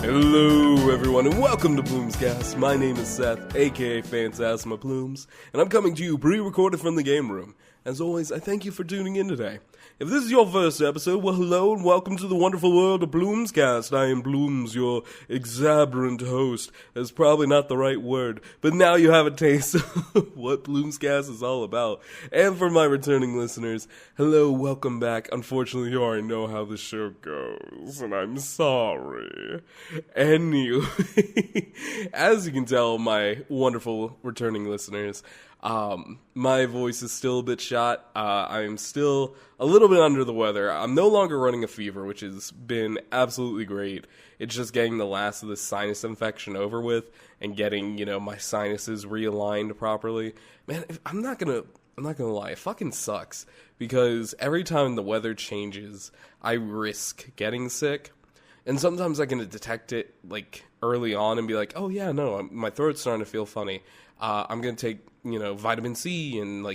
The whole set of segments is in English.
Hello everyone and welcome to PlumesCast. My name is Seth, aka PhantasmaPlumes, and I'm coming to you pre-recorded from the game room. As always, I thank you for tuning in today. If this is your first episode, well hello and welcome to the wonderful world of PlumesCast. I am Plumes, your exuberant host. That's probably not the right word, but now you have a taste of what PlumesCast is all about. And for my returning listeners, hello, welcome back. Unfortunately, you already know how the show goes, and I'm sorry. Anyway, as you can tell, my wonderful returning listeners, my voice is still a bit shot. I'm still a little bit under the weather. I'm no longer running a fever, which has been absolutely great. It's just getting the last of the sinus infection over with and getting, my sinuses realigned properly. Man, I'm not gonna lie, it fucking sucks because every time the weather changes, I risk getting sick. And sometimes I can detect it early on and be like, oh yeah, no, my throat's starting to feel funny. I'm going to take, vitamin C and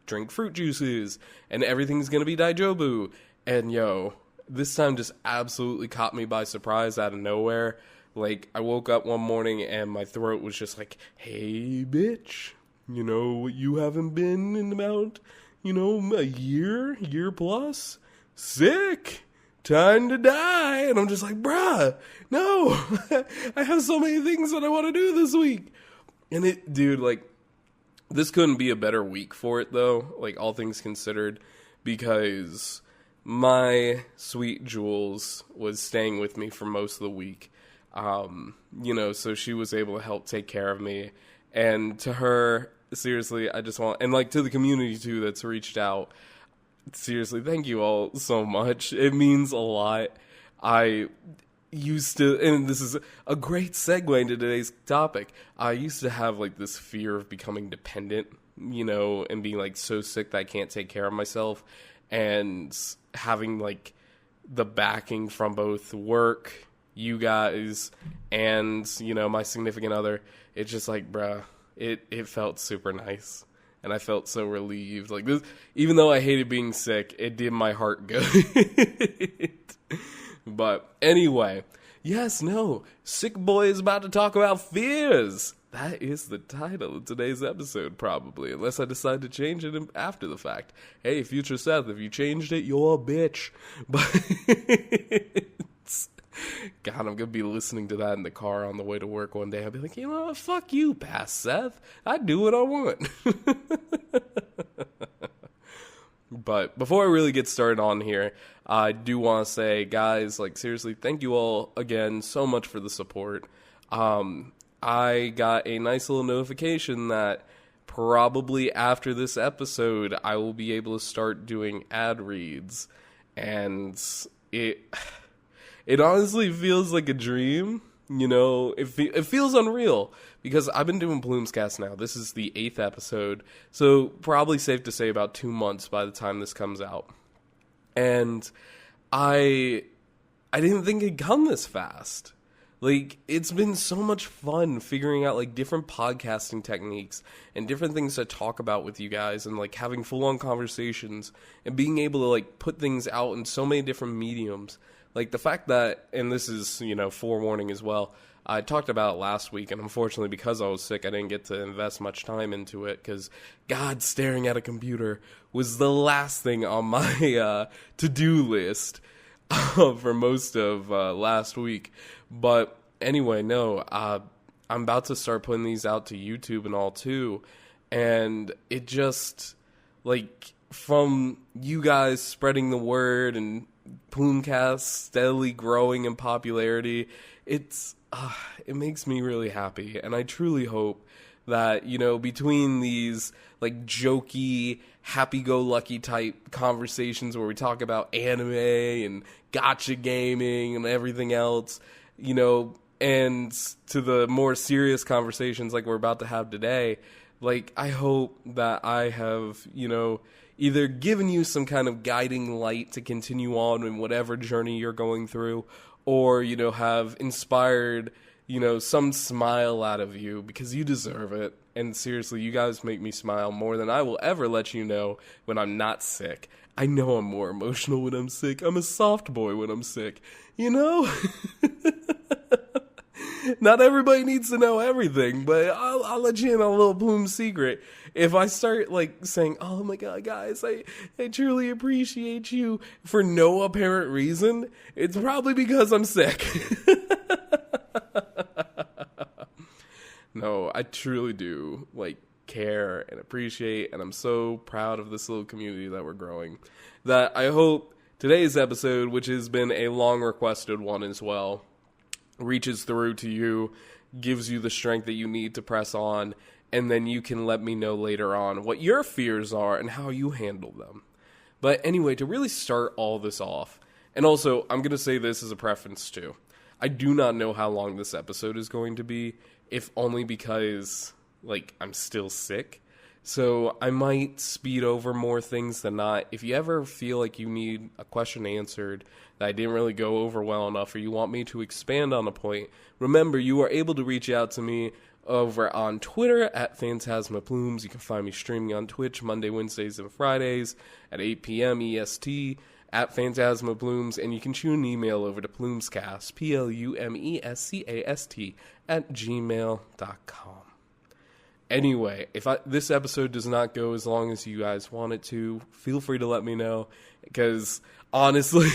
drink fruit juices and everything's going to be Daijobu. And this time just absolutely caught me by surprise out of nowhere. I woke up one morning and my throat was just like, hey bitch, you haven't been in about, a year plus? Sick! Time to die. And I'm just like, bruh, no, I have so many things that I want to do this week. And this couldn't be a better week for it though, all things considered, because my sweet Jules was staying with me for most of the week. So she was able to help take care of me. And to her, seriously, I just want, and to the community too that's reached out, seriously, thank you all so much. It means a lot. I used to, and this is a great segue into today's topic, I used to have this fear of becoming dependent, and being so sick that I can't take care of myself, and having the backing from both work, you guys, and my significant other. It's just bruh, it felt super nice. And I felt so relieved. This, even though I hated being sick, it did my heart good. But anyway, Sick Boy is about to talk about fears. That is the title of today's episode, probably, unless I decide to change it after the fact. Hey, future Seth, if you changed it, you're a bitch. But God, I'm going to be listening to that in the car on the way to work one day. I'll be like, fuck you, past Seth. I do what I want. But before I really get started on here, I do want to say, guys, seriously, thank you all again so much for the support. I got a nice little notification that probably after this episode, I will be able to start doing ad reads. And it honestly feels like a dream, it feels unreal, because I've been doing PlumesCast now. This is the 8th episode, so probably safe to say about 2 months by the time this comes out. And I didn't think it'd come this fast. It's been so much fun figuring out, different podcasting techniques and different things to talk about with you guys and, having full-on conversations and being able to, put things out in so many different mediums. The fact that, and this is, forewarning as well, I talked about it last week, and unfortunately because I was sick, I didn't get to invest much time into it, because God, staring at a computer was the last thing on my to-do list for most of last week. But anyway, I'm about to start putting these out to YouTube and all too, and it just, from you guys spreading the word and PlumesCast steadily growing in popularity, it makes me really happy, and I truly hope that, between these, jokey, happy-go-lucky type conversations where we talk about anime and gacha gaming and everything else, and to the more serious conversations like we're about to have today, I hope that I have, either given you some kind of guiding light to continue on in whatever journey you're going through, or, have inspired, some smile out of you, because you deserve it. And seriously, you guys make me smile more than I will ever let you know when I'm not sick. I know I'm more emotional when I'm sick. I'm a soft boy when I'm sick, Not everybody needs to know everything, but I'll let you in on a little Plume secret. If I start like saying, "Oh my god, guys, I truly appreciate you," for no apparent reason, it's probably because I'm sick. No, I truly do like care and appreciate, and I'm so proud of this little community that we're growing, that I hope today's episode, which has been a long requested one as well, reaches through to you, gives you the strength that you need to press on, and then you can let me know later on what your fears are and how you handle them. But anyway, to really start all this off, and also I'm going to say this as a preference too, I do not know how long this episode is going to be, if only because like I'm still sick. So I might speed over more things than not. If you ever feel like you need a question answered that I didn't really go over well enough, or you want me to expand on a point, remember you are able to reach out to me over on Twitter at PhantasmaPlumes. You can find me streaming on Twitch Monday, Wednesdays, and Fridays at 8 p.m. EST at PhantasmaPlumes, and you can shoot an email over to PlumesCast, PLUMESCAST at gmail.com. Anyway, if this episode does not go as long as you guys want it to, feel free to let me know, because honestly,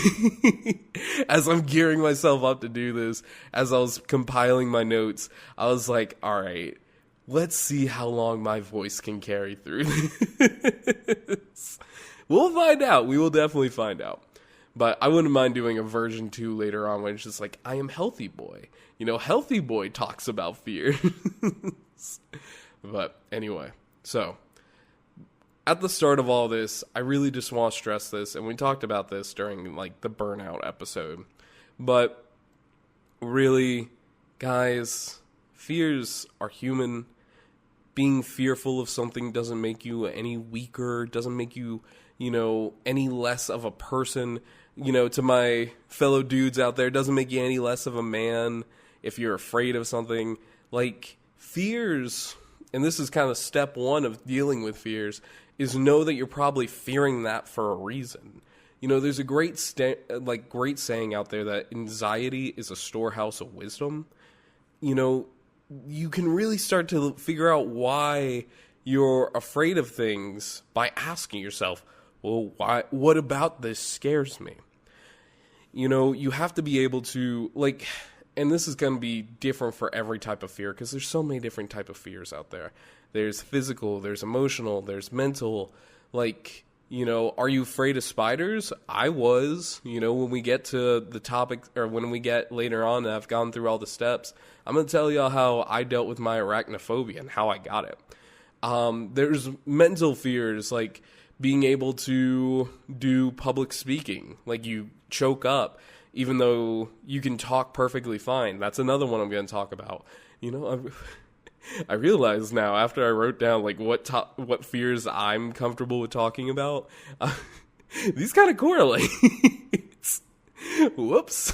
as I'm gearing myself up to do this, as I was compiling my notes, I was like, all right, let's see how long my voice can carry through this. We'll find out. We will definitely find out. But I wouldn't mind doing a version 2 later on when it's just like, I am Healthy Boy. You know, Healthy Boy talks about fear. But anyway, so at the start of all this, I really just want to stress this, and we talked about this during like the burnout episode, but really, guys, fears are human. Being fearful of something doesn't make you any weaker, doesn't make you, any less of a person. To my fellow dudes out there, doesn't make you any less of a man if you're afraid of something. Like, fears, and this is kind of step one of dealing with fears, is know that you're probably fearing that for a reason. There's a great saying out there that anxiety is a storehouse of wisdom. You can really start to figure out why you're afraid of things by asking yourself, well, why? What about this scares me? You have to be able to, and this is going to be different for every type of fear, because there's so many different type of fears out there. There's physical, there's emotional, there's mental. Are you afraid of spiders? I was. When we get to the topic, or when we get later on and I've gone through all the steps, I'm going to tell y'all how I dealt with my arachnophobia and how I got it. There's mental fears, like being able to do public speaking. Like, you choke up even though you can talk perfectly fine. That's another one I'm going to talk about. I realize now, after I wrote down what fears I'm comfortable with talking about, these kind of correlate. Whoops.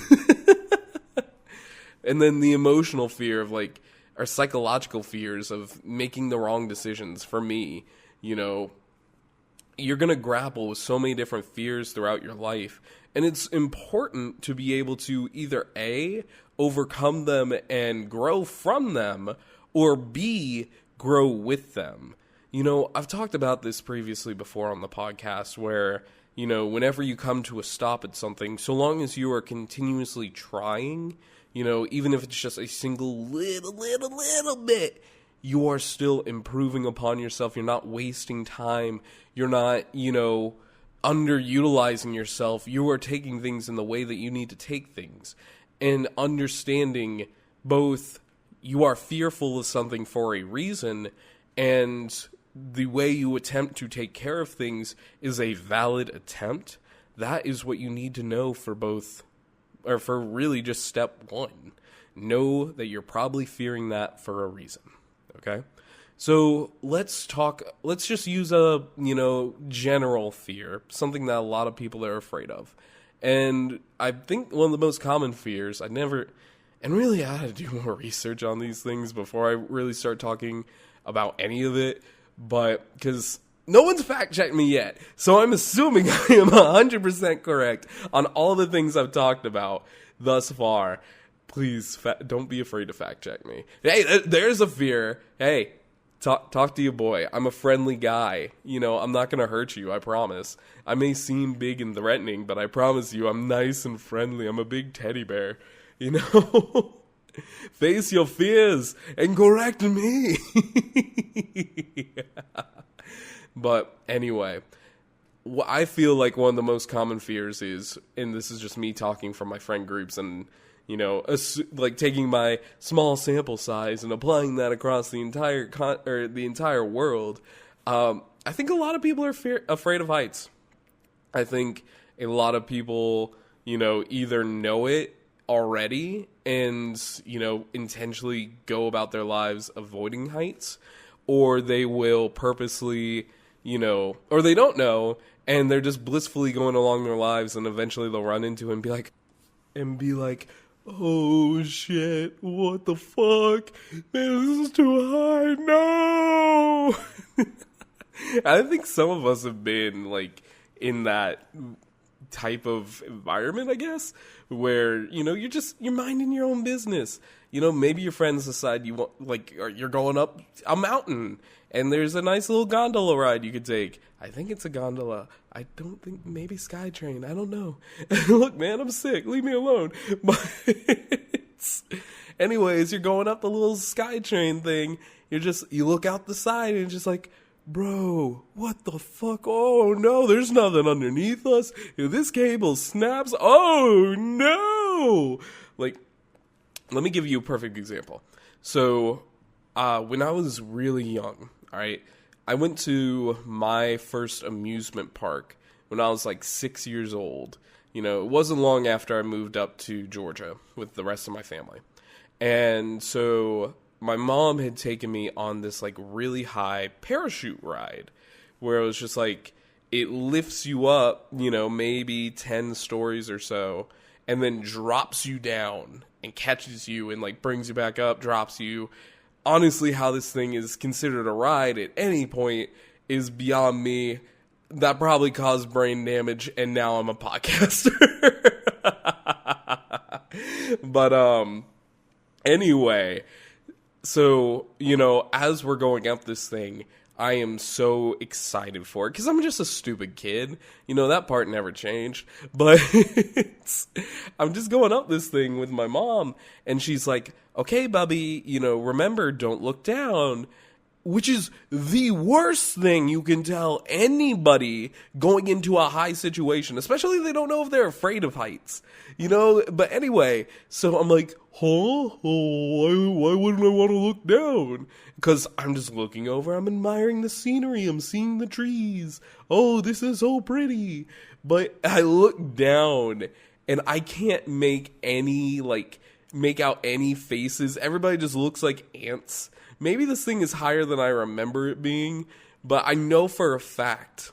And then the emotional fear of or psychological fears of making the wrong decisions. For me, you're going to grapple with so many different fears throughout your life. And it's important to be able to either A, overcome them and grow from them, or B, grow with them. I've talked about this previously before on the podcast where, whenever you come to a stop at something, so long as you are continuously trying, even if it's just a single little bit, you are still improving upon yourself. You're not wasting time. You're not, underutilizing yourself. You are taking things in the way that you need to take things, and understanding both you are fearful of something for a reason, and the way you attempt to take care of things is a valid attempt. That is what you need to know for both, or for really just step one. Know that you're probably fearing that for a reason. Okay? So let's just use a, general fear, something that a lot of people are afraid of. And I think one of the most common fears, and really I had to do more research on these things before I really start talking about any of it, but because no one's fact-checked me yet, so I'm assuming I am 100% correct on all the things I've talked about thus far. Please, don't be afraid to fact check me. Hey, there's a fear. Hey, talk to your boy. I'm a friendly guy. You know, I'm not going to hurt you, I promise. I may seem big and threatening, but I promise you I'm nice and friendly. I'm a big teddy bear. You know? Face your fears and correct me. But anyway, what I feel like one of the most common fears is, and this is just me talking from my friend groups and, you know, like taking my small sample size and applying that across the entire world. I think a lot of people are afraid of heights. I think a lot of people, you know, either know it already and, you know, intentionally go about their lives avoiding heights, or they will purposely, you know, or they don't know and they're just blissfully going along their lives, and eventually they'll run into it and be like, oh shit, what the fuck? Man, this is too high. No. I think some of us have been like in that type of environment, I guess, where, you know, you're minding your own business. You know, maybe your friends decide you want, like, or you're going up a mountain and there's a nice little gondola ride you could take. I think it's a gondola. I don't think, maybe SkyTrain. I don't know. Look, man, I'm sick. Leave me alone. But anyways, you're going up the little SkyTrain thing. You look out the side and it's just like, bro, what the fuck? Oh no, there's nothing underneath us. If this cable snaps, oh no! Like, let me give you a perfect example. So, when I was really young, alright, I went to my first amusement park when I was like 6 years old. You know, it wasn't long after I moved up to Georgia with the rest of my family. And so my mom had taken me on this like really high parachute ride where it was just like, it lifts you up, you know, maybe 10 stories or so, and then drops you down and catches you and like brings you back up, drops you. Honestly, how this thing is considered a ride at any point is beyond me. That probably caused brain damage, and now I'm a podcaster. But anyway, so, you know, as we're going up this thing, I am so excited for it because I'm just a stupid kid. You know, that part never changed. But I'm just going up this thing with my mom, and she's like, okay, Bubby, you know, remember, don't look down. Which is the worst thing you can tell anybody going into a high situation, especially if they don't know if they're afraid of heights, you know? But anyway, so I'm like, why wouldn't I want to look down? Because I'm just looking over, I'm admiring the scenery, I'm seeing the trees. Oh, this is so pretty. But I look down and I can't make out any faces. Everybody just looks like ants. Maybe this thing is higher than I remember it being, but I know for a fact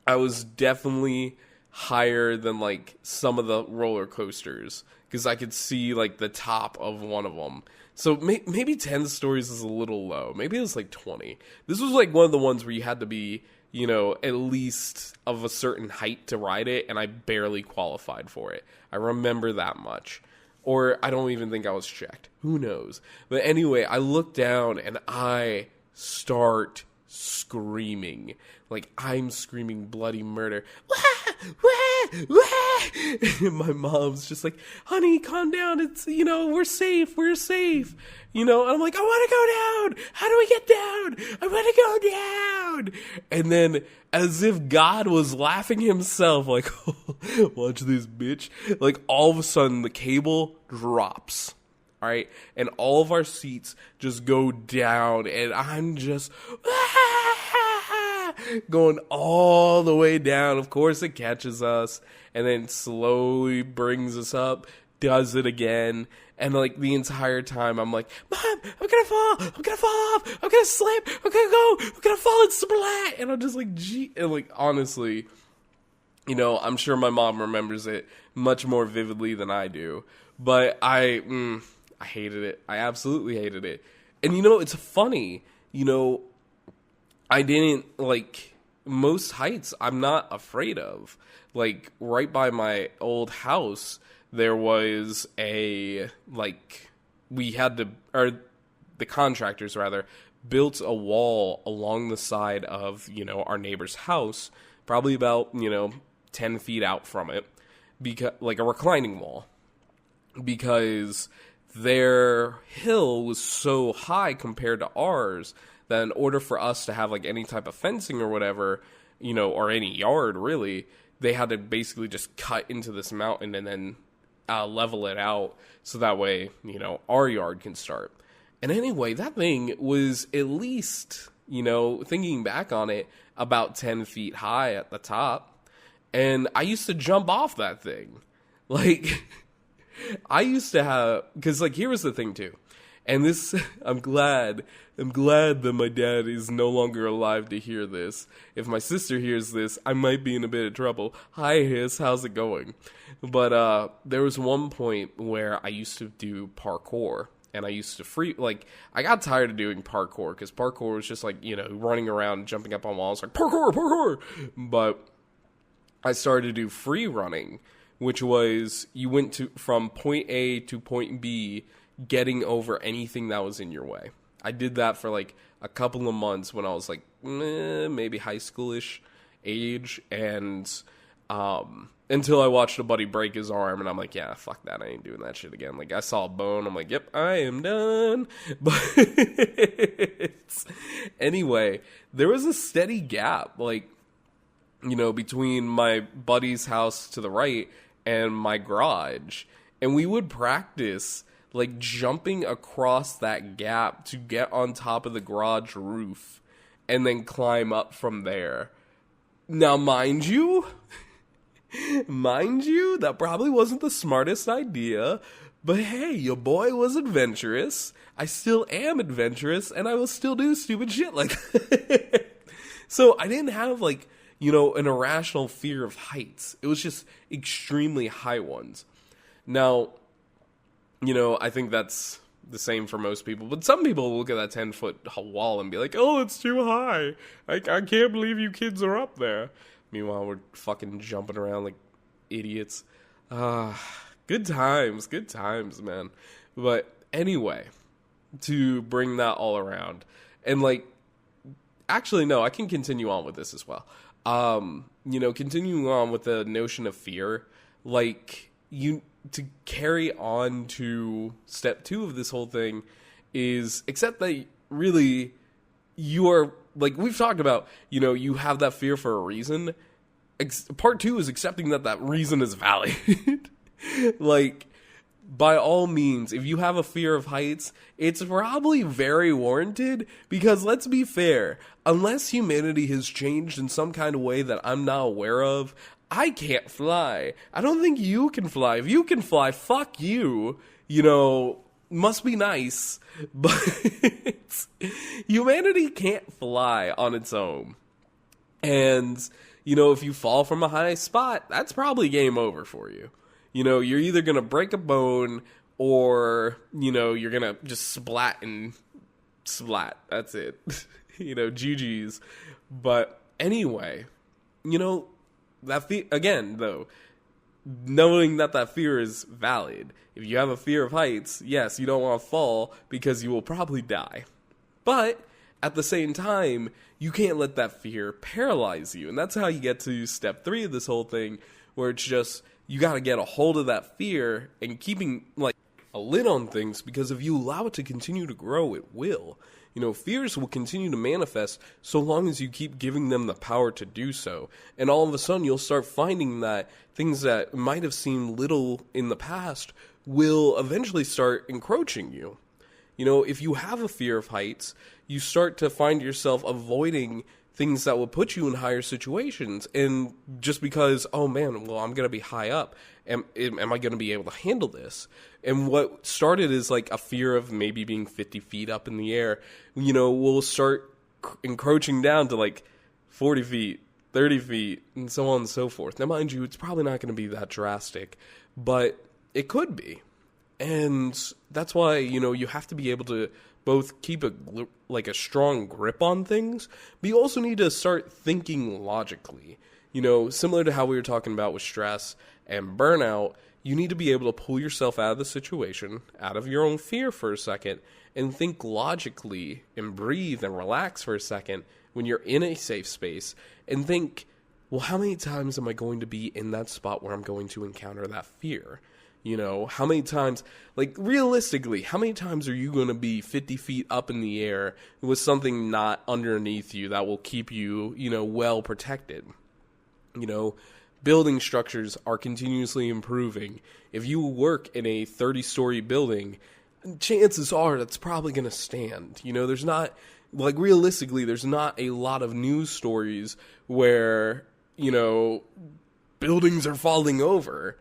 I was definitely higher than like some of the roller coasters because I could see like the top of one of them. So maybe 10 stories is a little low. Maybe it was like 20. This was like one of the ones where you had to be, you know, at least of a certain height to ride it, and I barely qualified for it. I remember that much. Or I don't even think I was checked. Who knows? But anyway, I look down and I start screaming. Like, I'm screaming bloody murder. Wah! Wah! Wah! And my mom's just like, honey, calm down. It's, you know, we're safe. We're safe. You know, and I'm like, I want to go down. How do we get down? I want to go down. And then, as if God was laughing himself, like, watch this, bitch. Like, all of a sudden, the cable drops. All right. And all of our seats just go down. And I'm just going all the way down. Of course, it catches us. And then slowly brings us up. Does it again. And like the entire time I'm like, Mom, I'm gonna fall off, I'm gonna slip, I'm gonna fall in splat. And I'm just like, gee, and like honestly, you know, I'm sure my mom remembers it much more vividly than I do. But I hated it. I absolutely hated it. And you know, it's funny, you know, I didn't like most heights I'm not afraid of. Like right by my old house, there was the contractors rather, built a wall along the side of, our neighbor's house, probably about, 10 feet out from it, because like a reclining wall, because their hill was so high compared to ours that in order for us to have like any type of fencing or whatever, or any yard really, they had to basically just cut into this mountain and then level it out so that way, our yard can start. And anyway, that thing was at least, thinking back on it, about 10 feet high at the top. And I used to jump off that thing. Like, I used to have, because like, here was the thing too. And this, I'm glad that my dad is no longer alive to hear this. If my sister hears this, I might be in a bit of trouble. Hi, Hiss, how's it going? But there was one point where I used to do parkour. And I used to I got tired of doing parkour, because parkour was just like, running around, jumping up on walls, like, parkour! But I started to do free running, which was, you went from point A to point B, getting over anything that was in your way. I did that for like a couple of months when I was like, maybe high schoolish age, and until I watched a buddy break his arm, and I'm like, yeah, fuck that, I ain't doing that shit again. Like, I saw a bone, I'm like, yep, I am done. But anyway, there was a steady gap, like, between my buddy's house to the right and my garage, and we would practice like jumping across that gap to get on top of the garage roof and then climb up from there. Now, mind you, that probably wasn't the smartest idea, but hey, your boy was adventurous. I still am adventurous, and I will still do stupid shit like that. So I didn't have like, an irrational fear of heights. It was just extremely high ones. Now, I think that's the same for most people. But some people will look at that 10-foot wall and be like, oh, it's too high. I can't believe you kids are up there. Meanwhile, we're fucking jumping around like idiots. Good times, man. But anyway, to bring that all around. And like, actually, no, I can continue on with this as well. Continuing on with the notion of fear, like, to carry on to step 2 of this whole thing is accept that really you are, like we've talked about, you have that fear for a reason. Part 2 is accepting that reason is valid. Like, by all means, if you have a fear of heights, it's probably very warranted, because let's be fair, unless humanity has changed in some kind of way that I'm not aware of, I can't fly. I don't think you can fly. If you can fly, fuck you. Must be nice. But humanity can't fly on its own. And, if you fall from a high spot, that's probably game over for you. You're either going to break a bone or, you're going to just splat. That's it. GG's. But anyway, again, though, knowing that fear is valid. If you have a fear of heights, yes, you don't want to fall because you will probably die. But at the same time, you can't let that fear paralyze you. And that's how you get to step 3 of this whole thing, where it's just, you got to get a hold of that fear and keeping like a lid on things, because if you allow it to continue to grow, it will. Fears will continue to manifest so long as you keep giving them the power to do so. And all of a sudden, you'll start finding that things that might have seemed little in the past will eventually start encroaching you. If you have a fear of heights, you start to find yourself avoiding things that will put you in higher situations. And just because, oh man, well, I'm going to be high up. Am I going to be able to handle this? And what started as like a fear of maybe being 50 feet up in the air, will start encroaching down to like 40 feet, 30 feet, and so on and so forth. Now, mind you, it's probably not going to be that drastic, but it could be. And that's why, you have to be able to both keep a strong grip on things, but you also need to start thinking logically. Similar to how we were talking about with stress and burnout, you need to be able to pull yourself out of the situation, out of your own fear for a second, and think logically and breathe and relax for a second when you're in a safe space and think, well, how many times am I going to be in that spot where I'm going to encounter that fear? You know, how many times, like realistically, how many times are you going to be 50 feet up in the air with something not underneath you that will keep you, you know, well protected? You know, building structures are continuously improving. If you work in a 30-story building, chances are that's probably going to stand. You know, there's not, like realistically, there's not a lot of news stories where, you know, buildings are falling over.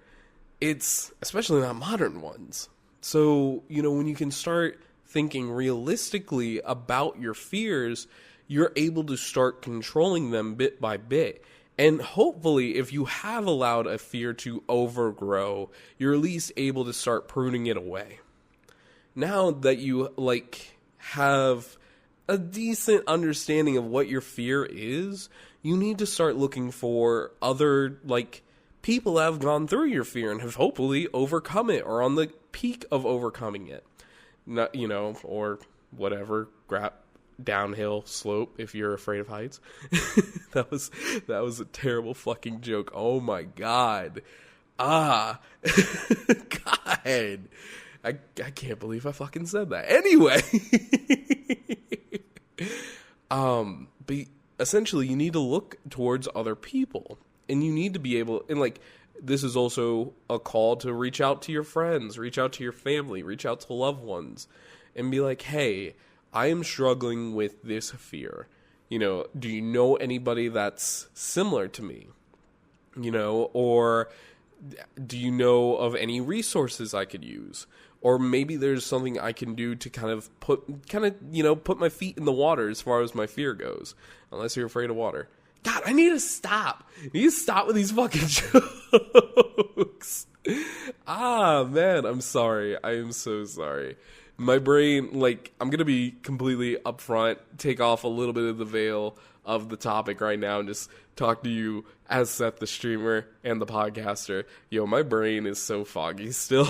It's especially not modern ones. So, you know, when you can start thinking realistically about your fears, you're able to start controlling them bit by bit. And hopefully, if you have allowed a fear to overgrow, you're at least able to start pruning it away. Now that you, like, have a decent understanding of what your fear is, you need to start looking for other, like, people that have gone through your fear and have hopefully overcome it or on the peak of overcoming it. Not, you know, or whatever, downhill slope if you're afraid of heights. That was a terrible fucking joke. Oh my god. God. I can't believe I fucking said that. Anyway. But essentially you need to look towards other people. And you need to be able, and like, this is also a call to reach out to your friends, reach out to your family, reach out to loved ones, and be like, hey, I am struggling with this fear. You know, do you know anybody that's similar to me? You know, or do you know of any resources I could use? Or maybe there's something I can do to kind of put my feet in the water as far as my fear goes. Unless you're afraid of water. God, I need to stop. I need to stop with these fucking jokes. Man, I'm sorry. I am so sorry. My brain, like, I'm going to be completely upfront, take off a little bit of the veil of the topic right now and just talk to you as Seth the streamer and the podcaster. Yo, my brain is so foggy still.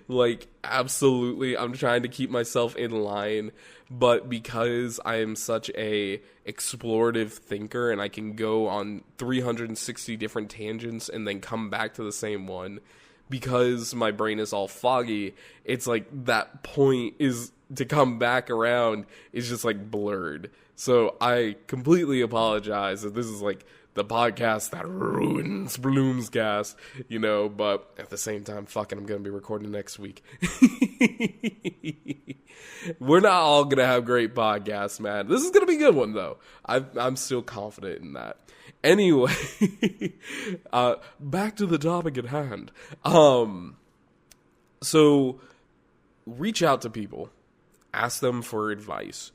Like, absolutely, I'm trying to keep myself in line, but because I am such a explorative thinker and I can go on 360 different tangents and then come back to the same one, because my brain is all foggy, it's like that point is to come back around is just like blurred. So I completely apologize if this is like the podcast that ruins PlumesCast, you know, but at the same time, fucking, I'm going to be recording next week. We're not all going to have great podcasts, man. This is going to be a good one, though. I'm still confident in that. Anyway, back to the topic at hand. So, reach out to people. Ask them for advice.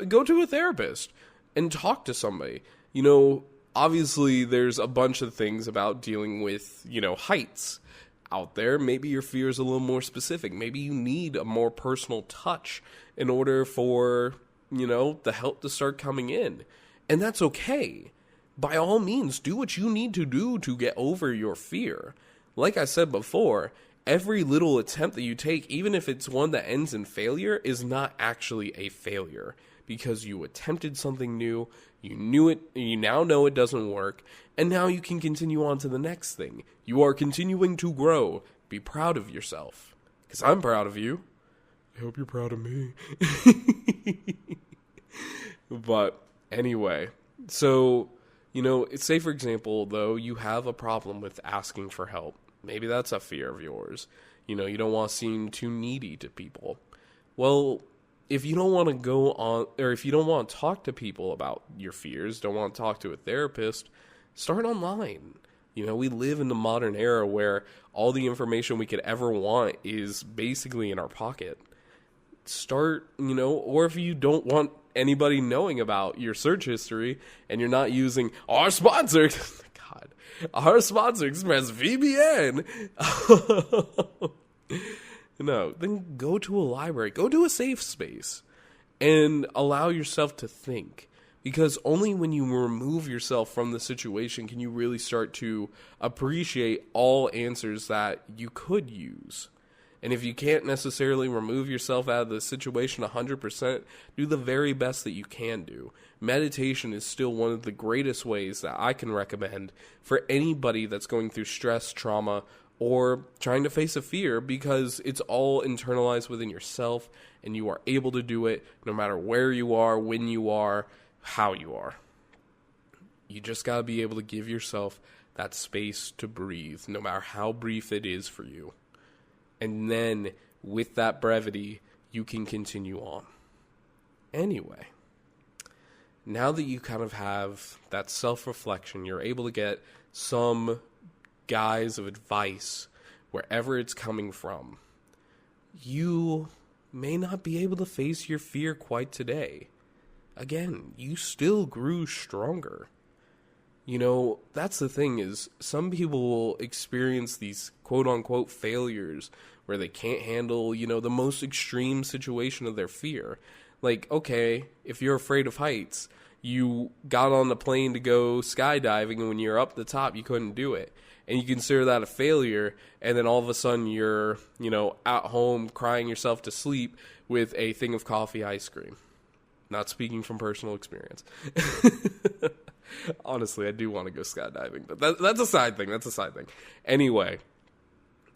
Go to a therapist and talk to somebody. You know, obviously, there's a bunch of things about dealing with, you know, heights out there. Maybe your fear is a little more specific. Maybe you need a more personal touch in order for, you know, the help to start coming in. And that's okay. By all means, do what you need to do to get over your fear. Like I said before, every little attempt that you take, even if it's one that ends in failure, is not actually a failure. Because you attempted something new, you knew it, you now know it doesn't work, and now you can continue on to the next thing. You are continuing to grow. Be proud of yourself. Because I'm proud of you. I hope you're proud of me. But anyway, so, you know, say for example, though, you have a problem with asking for help. Maybe that's a fear of yours. You know, you don't want to seem too needy to people. Well, if you don't want to go on, or if you don't want to talk to people about your fears, don't want to talk to a therapist, start online. You know, we live in the modern era where all the information we could ever want is basically in our pocket. Start, you know, or if you don't want anybody knowing about your search history and you're not using our sponsor, God, our sponsor, ExpressVPN. No, then go to a library, go to a safe space, and allow yourself to think. Because only when you remove yourself from the situation can you really start to appreciate all answers that you could use. And if you can't necessarily remove yourself out of the situation 100%, do the very best that you can do. Meditation is still one of the greatest ways that I can recommend for anybody that's going through stress, trauma, or trying to face a fear, because it's all internalized within yourself and you are able to do it no matter where you are, when you are, how you are. You just got to be able to give yourself that space to breathe, no matter how brief it is for you. And then, with that brevity, you can continue on. Anyway, now that you kind of have that self-reflection, you're able to get some guise of advice wherever it's coming from. You may not be able to face your fear quite today. Again, you still grew stronger. That's the thing, is some people will experience these quote-unquote failures where they can't handle, the most extreme situation of their fear. Like, okay, if you're afraid of heights, you got on the plane to go skydiving, and when you're up the top, you couldn't do it. And you consider that a failure, and then all of a sudden you're, at home crying yourself to sleep with a thing of coffee ice cream. Not speaking from personal experience. Honestly, I do want to go skydiving, but that's a side thing. Anyway,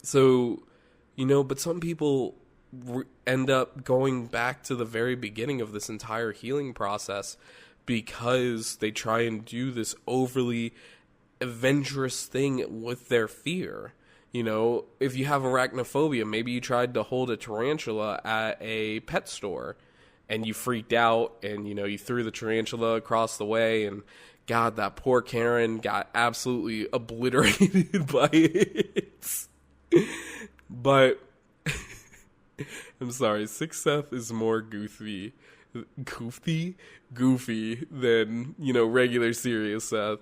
so, but some people end up going back to the very beginning of this entire healing process because they try and do this overly adventurous thing with their fear. If you have arachnophobia, maybe you tried to hold a tarantula at a pet store and you freaked out and, you threw the tarantula across the way, and God, that poor Karen got absolutely obliterated by it. But, I'm sorry, 6 Seth is more goofy than, regular serious Seth.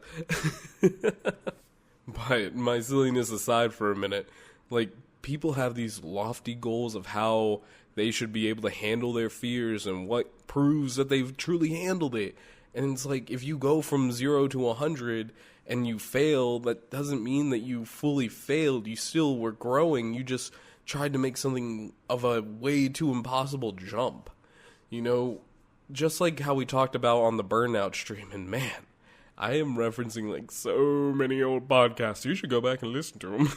But my silliness aside for a minute, people have these lofty goals of how they should be able to handle their fears and what proves that they've truly handled it. And it's like, if you go from 0 to 100 and you fail, that doesn't mean that you fully failed. You still were growing. You just tried to make something of a way too impossible jump. Just like how we talked about on the burnout stream. And man, I am referencing so many old podcasts. You should go back and listen to them.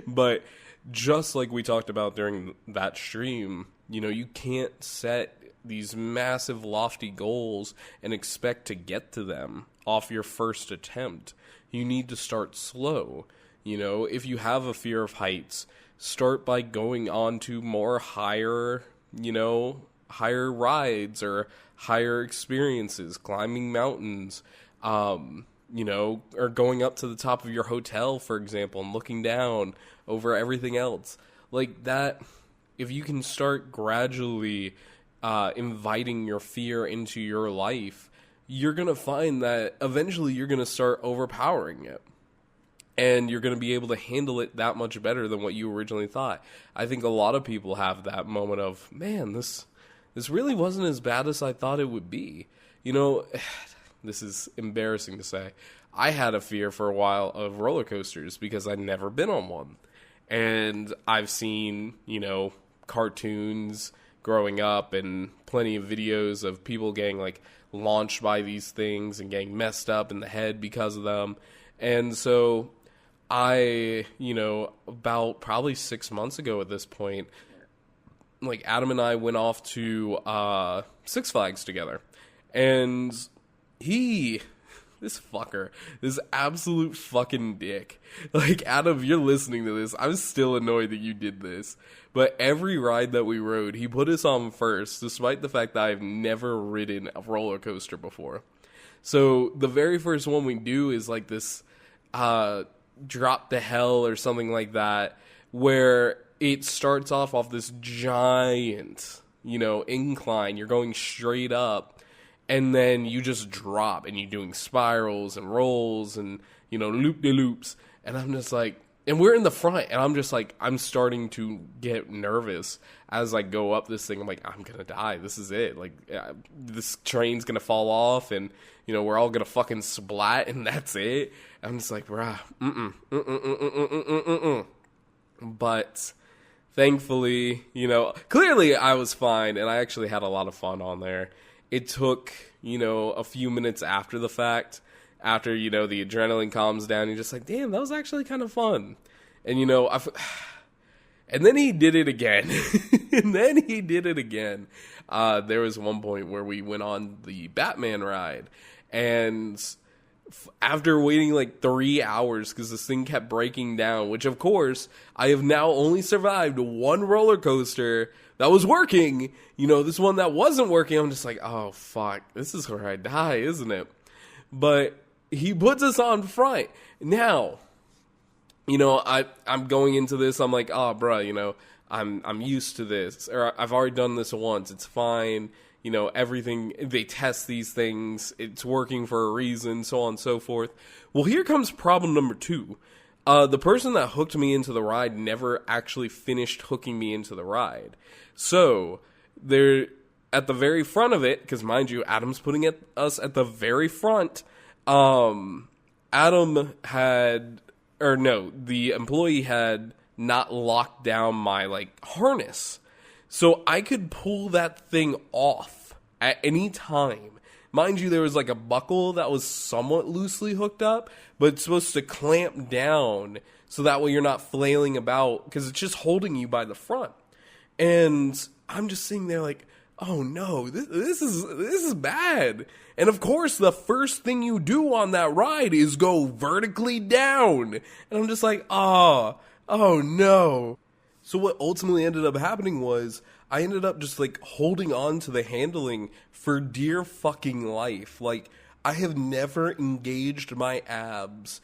But just like we talked about during that stream, you can't set these massive lofty goals and expect to get to them off your first attempt. You need to start slow. If you have a fear of heights, start by going on to more higher rides or higher experiences, climbing mountains, or going up to the top of your hotel, for example, and looking down over everything else. Like that, if you can start gradually inviting your fear into your life, you're going to find that eventually you're going to start overpowering it. And you're going to be able to handle it that much better than what you originally thought. I think a lot of people have that moment of, man, this really wasn't as bad as I thought it would be. This is embarrassing to say. I had a fear for a while of roller coasters because I'd never been on one. And I've seen, cartoons growing up and plenty of videos of people getting launched by these things and getting messed up in the head because of them. And so I, about probably 6 months ago at this point, Adam and I went off to Six Flags together. And this absolute fucking dick. Adam, you're listening to this. I'm still annoyed that you did this. But every ride that we rode, he put us on first, despite the fact that I've never ridden a roller coaster before. So the very first one we do is this drop to hell or something like that, where it starts off this giant, incline. You're going straight up, and then you just drop, and you're doing spirals and rolls and, loop-de-loops. And I'm just And we're in the front, and I'm just like, I'm starting to get nervous as I go up this thing. I'm like, I'm gonna die. This is it. Like, this train's gonna fall off, and, you know, we're all gonna fucking splat, and that's it. I'm just like, bruh, But thankfully, you know, clearly I was fine, and I actually had a lot of fun on there. It took, you know, a few minutes after the fact, after, you know, the adrenaline calms down, you're just like, damn, that was actually kind of fun. And, you know, and then he did it again. There was one point where we went on the Batman ride, and after waiting like 3 hours because this thing kept breaking down, which of course I have now only survived one roller coaster that was working. You know, this one that wasn't working, I'm just like, oh fuck, this is where I die, isn't it? But he puts us on front. Now, you know, I'm going into this, I'm like, oh bruh, you know, I'm used to this, or I've already done this once, it's fine. You know, everything, they test these things, it's working for a reason, so on and so forth. Well, here comes problem number 2. The person that hooked me into the ride never actually finished hooking me into the ride. So, they're at the very front of it, because mind you, Adam's putting us at the very front. The employee had not locked down my, like, harness. So I could pull that thing off at any time. Mind you, there was like a buckle that was somewhat loosely hooked up, but it's supposed to clamp down so that way you're not flailing about, because it's just holding you by the front. And I'm just sitting there like, oh no, this is bad. And of course, the first thing you do on that ride is go vertically down. And I'm just like, oh no. So what ultimately ended up happening was I ended up just like holding on to the handling for dear fucking life. Like, I have never engaged my abs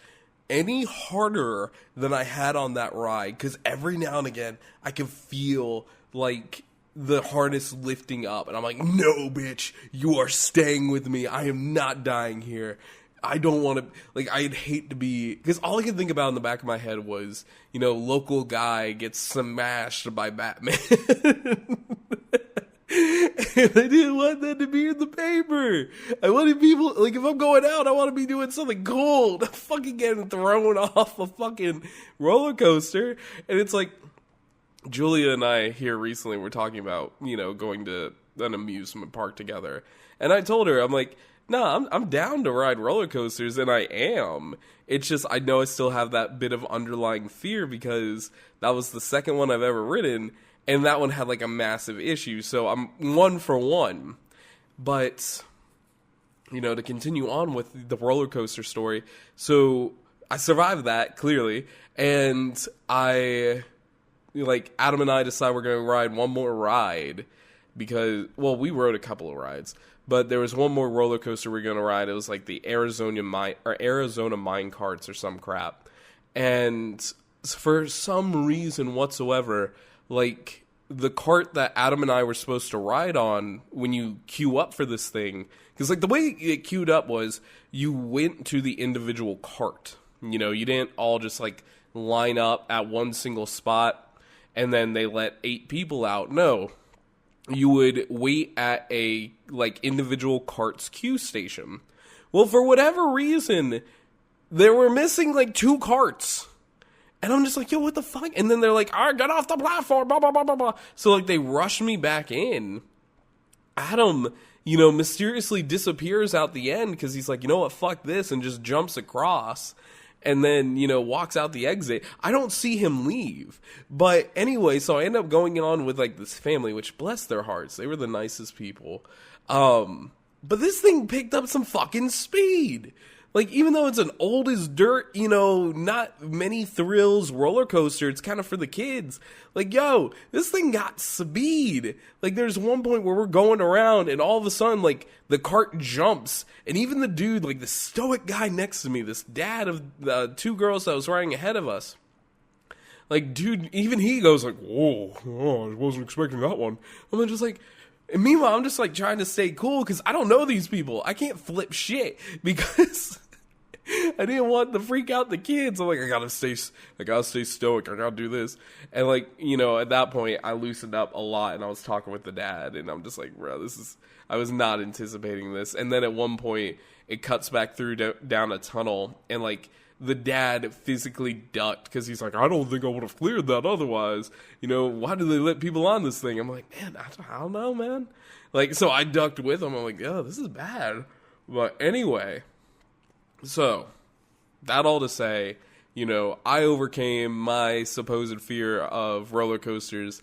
any harder than I had on that ride, because every now and again I can feel like the harness lifting up, and I'm like, no bitch, you are staying with me. I am not dying here. I don't want to, like, I'd hate to be, because all I could think about in the back of my head was, you know, local guy gets smashed by Batman. And I didn't want that to be in the paper. I wanted people, like, if I'm going out, I want to be doing something cool. Not fucking getting thrown off a fucking roller coaster. And it's like, Julia and I here recently were talking about, you know, going to an amusement park together. And I told her, I'm like, no, I'm down to ride roller coasters, and I am. It's just, I know I still have that bit of underlying fear, because that was the second one I've ever ridden, and that one had like a massive issue, so I'm 1 for 1. But, you know, to continue on with the roller coaster story, so I survived that, clearly, and Adam and I decided we're going to ride one more ride, because, well, we rode a couple of rides, but there was one more roller coaster we were going to ride. It was like the Arizona mine carts or some crap. And for some reason whatsoever, like, the cart that Adam and I were supposed to ride on when you queue up for this thing, because, like, the way it queued up was you went to the individual cart. You know, you didn't all just, like, line up at one single spot and then they let 8 people out. No. You would wait at a, like, individual cart's queue station. Well, for whatever reason, they were missing, like, 2 carts. And I'm just like, yo, what the fuck? And then they're like, all right, get off the platform, blah, blah, blah, blah, blah. So, like, they rushed me back in. Adam, you know, mysteriously disappears out the end because he's like, you know what, fuck this, and just jumps across. And then, you know, walks out the exit. I don't see him leave. But anyway, so I end up going on with, like, this family, which, bless their hearts, they were the nicest people. But this thing picked up some fucking speed. Like, even though it's an old as dirt, you know, not many thrills roller coaster, it's kind of for the kids. Like, yo, this thing got speed. Like, there's one point where we're going around and all of a sudden, like, the cart jumps. And even the dude, like, the stoic guy next to me, this dad of the 2 girls that was riding ahead of us, like, dude, even he goes like, whoa, oh, I wasn't expecting that one. I'm just like, and meanwhile, I'm just, like, trying to stay cool because I don't know these people. I can't flip shit because I didn't want to freak out the kids. I'm like, I gotta stay stoic. I gotta do this. And like, at that point, I loosened up a lot, and I was talking with the dad, and I'm just like, bro, I was not anticipating this. And then at one point, it cuts back through down a tunnel, and like, the dad physically ducked because he's like, I don't think I would have cleared that otherwise. Why do they let people on this thing? I'm like, man, I don't know, man. Like, so I ducked with him. I'm like, oh, this is bad. But anyway, so that all to say, I overcame my supposed fear of roller coasters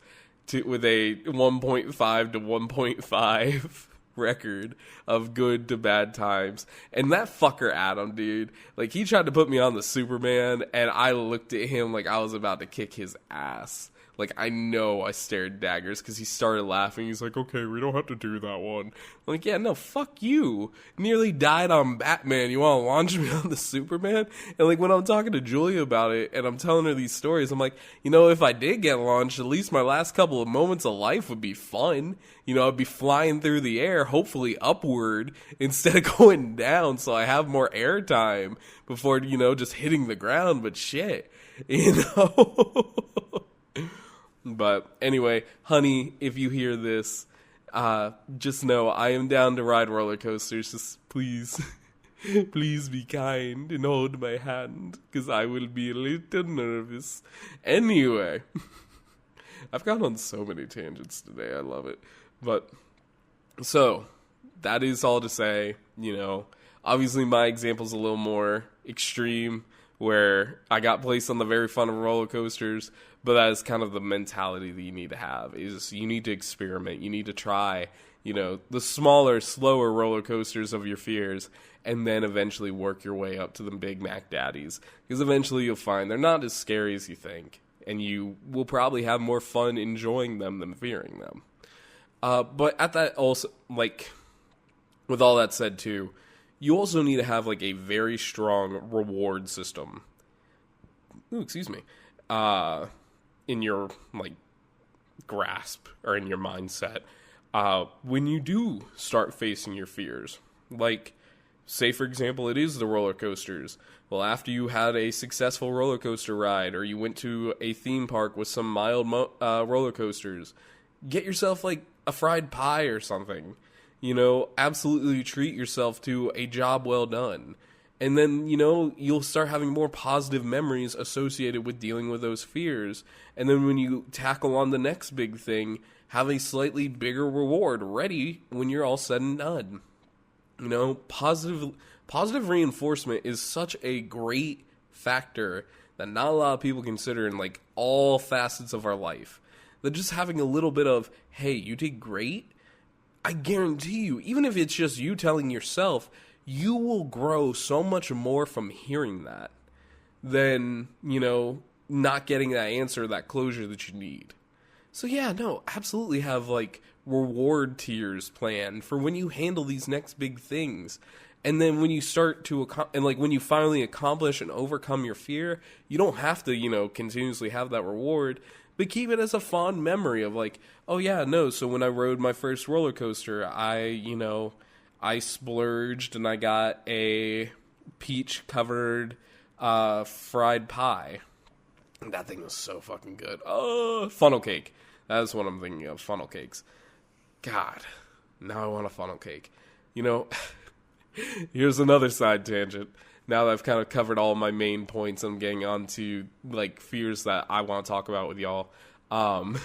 with a 1.5 to 1.5 record of good to bad times. And that fucker Adam, dude, like, he tried to put me on the Superman, and I looked at him like I was about to kick his ass. Like, I know I stared daggers because he started laughing. He's like, okay, we don't have to do that one. I'm like, yeah, no, fuck you. Nearly died on Batman. You want to launch me on the Superman? And, like, when I'm talking to Julia about it and I'm telling her these stories, I'm like, if I did get launched, at least my last couple of moments of life would be fun. I'd be flying through the air, hopefully upward, instead of going down, so I have more air time before, just hitting the ground. But shit, But anyway, honey, if you hear this, just know I am down to ride roller coasters. Just please, please be kind and hold my hand, because I will be a little nervous. Anyway, I've gone on so many tangents today. I love it. But, so, that is all to say, obviously my example's a little more extreme, where I got placed on the very fun of roller coasters, but that is kind of the mentality that you need to have, is you need to experiment, you need to try, the smaller, slower roller coasters of your fears, and then eventually work your way up to the Big Mac Daddies, because eventually you'll find they're not as scary as you think, and you will probably have more fun enjoying them than fearing them. But at that also, like, with all that said too, you also need to have, like, a very strong reward system. Ooh, excuse me. In your, like, grasp or in your mindset. When you do start facing your fears. Like, say, for example, it is the roller coasters. Well, after you had a successful roller coaster ride, or you went to a theme park with some mild roller coasters, get yourself, like, a fried pie or something. Absolutely treat yourself to a job well done. And then, you'll start having more positive memories associated with dealing with those fears. And then when you tackle on the next big thing, have a slightly bigger reward ready when you're all said and done. Positive reinforcement is such a great factor that not a lot of people consider in, like, all facets of our life. That just having a little bit of, hey, you did great, I guarantee you, even if it's just you telling yourself, you will grow so much more from hearing that than, not getting that answer, that closure that you need. So yeah, no, absolutely have, like, reward tiers planned for when you handle these next big things. And then when you start to, when you finally accomplish and overcome your fear, you don't have to, continuously have that reward, but keep it as a fond memory of, like, oh yeah, no, so when I rode my first roller coaster, I splurged and I got a peach-covered fried pie. That thing was so fucking good. Oh, funnel cake. That's what I'm thinking of, funnel cakes. God, now I want a funnel cake. Here's another side tangent. Now that I've kind of covered all my main points, I'm getting on to, like, fears that I want to talk about with y'all. I'm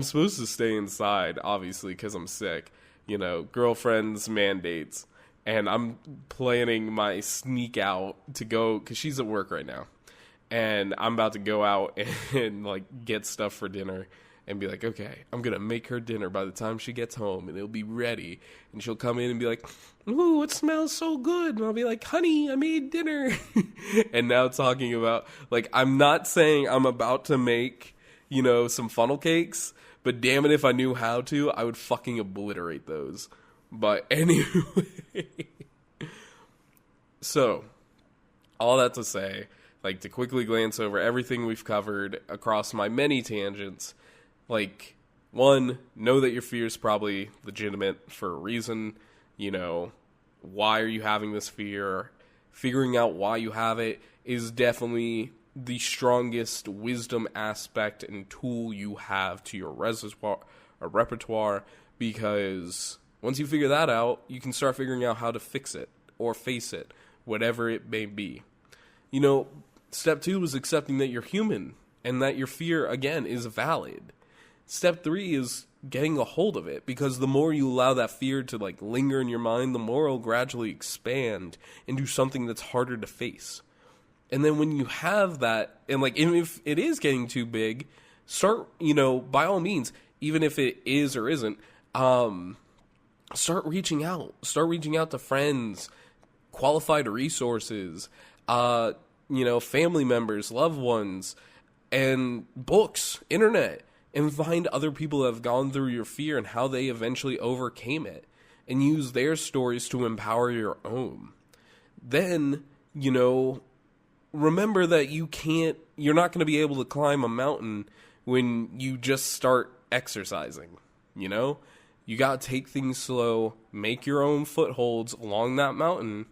supposed to stay inside, obviously, because I'm sick. Girlfriend's mandates. And I'm planning my sneak out to go, because she's at work right now. And I'm about to go out and, like, get stuff for dinner. And be like, okay, I'm going to make her dinner by the time she gets home, and it'll be ready. And she'll come in and be like, ooh, it smells so good. And I'll be like, honey, I made dinner. And now talking about, like, I'm not saying I'm about to make, some funnel cakes, but damn it, if I knew how to, I would fucking obliterate those. But anyway. So, all that to say, like, to quickly glance over everything we've covered across my many tangents. Like, one, know that your fear is probably legitimate for a reason. Why are you having this fear? figuring out why you have it is definitely the strongest wisdom aspect and tool you have to your repertoire, because once you figure that out, you can start figuring out how to fix it or face it, whatever it may be. Step 2 is accepting that you're human and that your fear, again, is valid. Step 3 is getting a hold of it, because the more you allow that fear to linger in your mind, the more it'll gradually expand into something that's harder to face. And then when you have that, and even if it is getting too big, start, by all means, even if it is or isn't, start reaching out. Start reaching out to friends, qualified resources, family members, loved ones, and books, internet, and find other people that have gone through your fear and how they eventually overcame it, and use their stories to empower your own. Then, remember that you're not going to be able to climb a mountain when you just start exercising, You got to take things slow, make your own footholds along that mountain,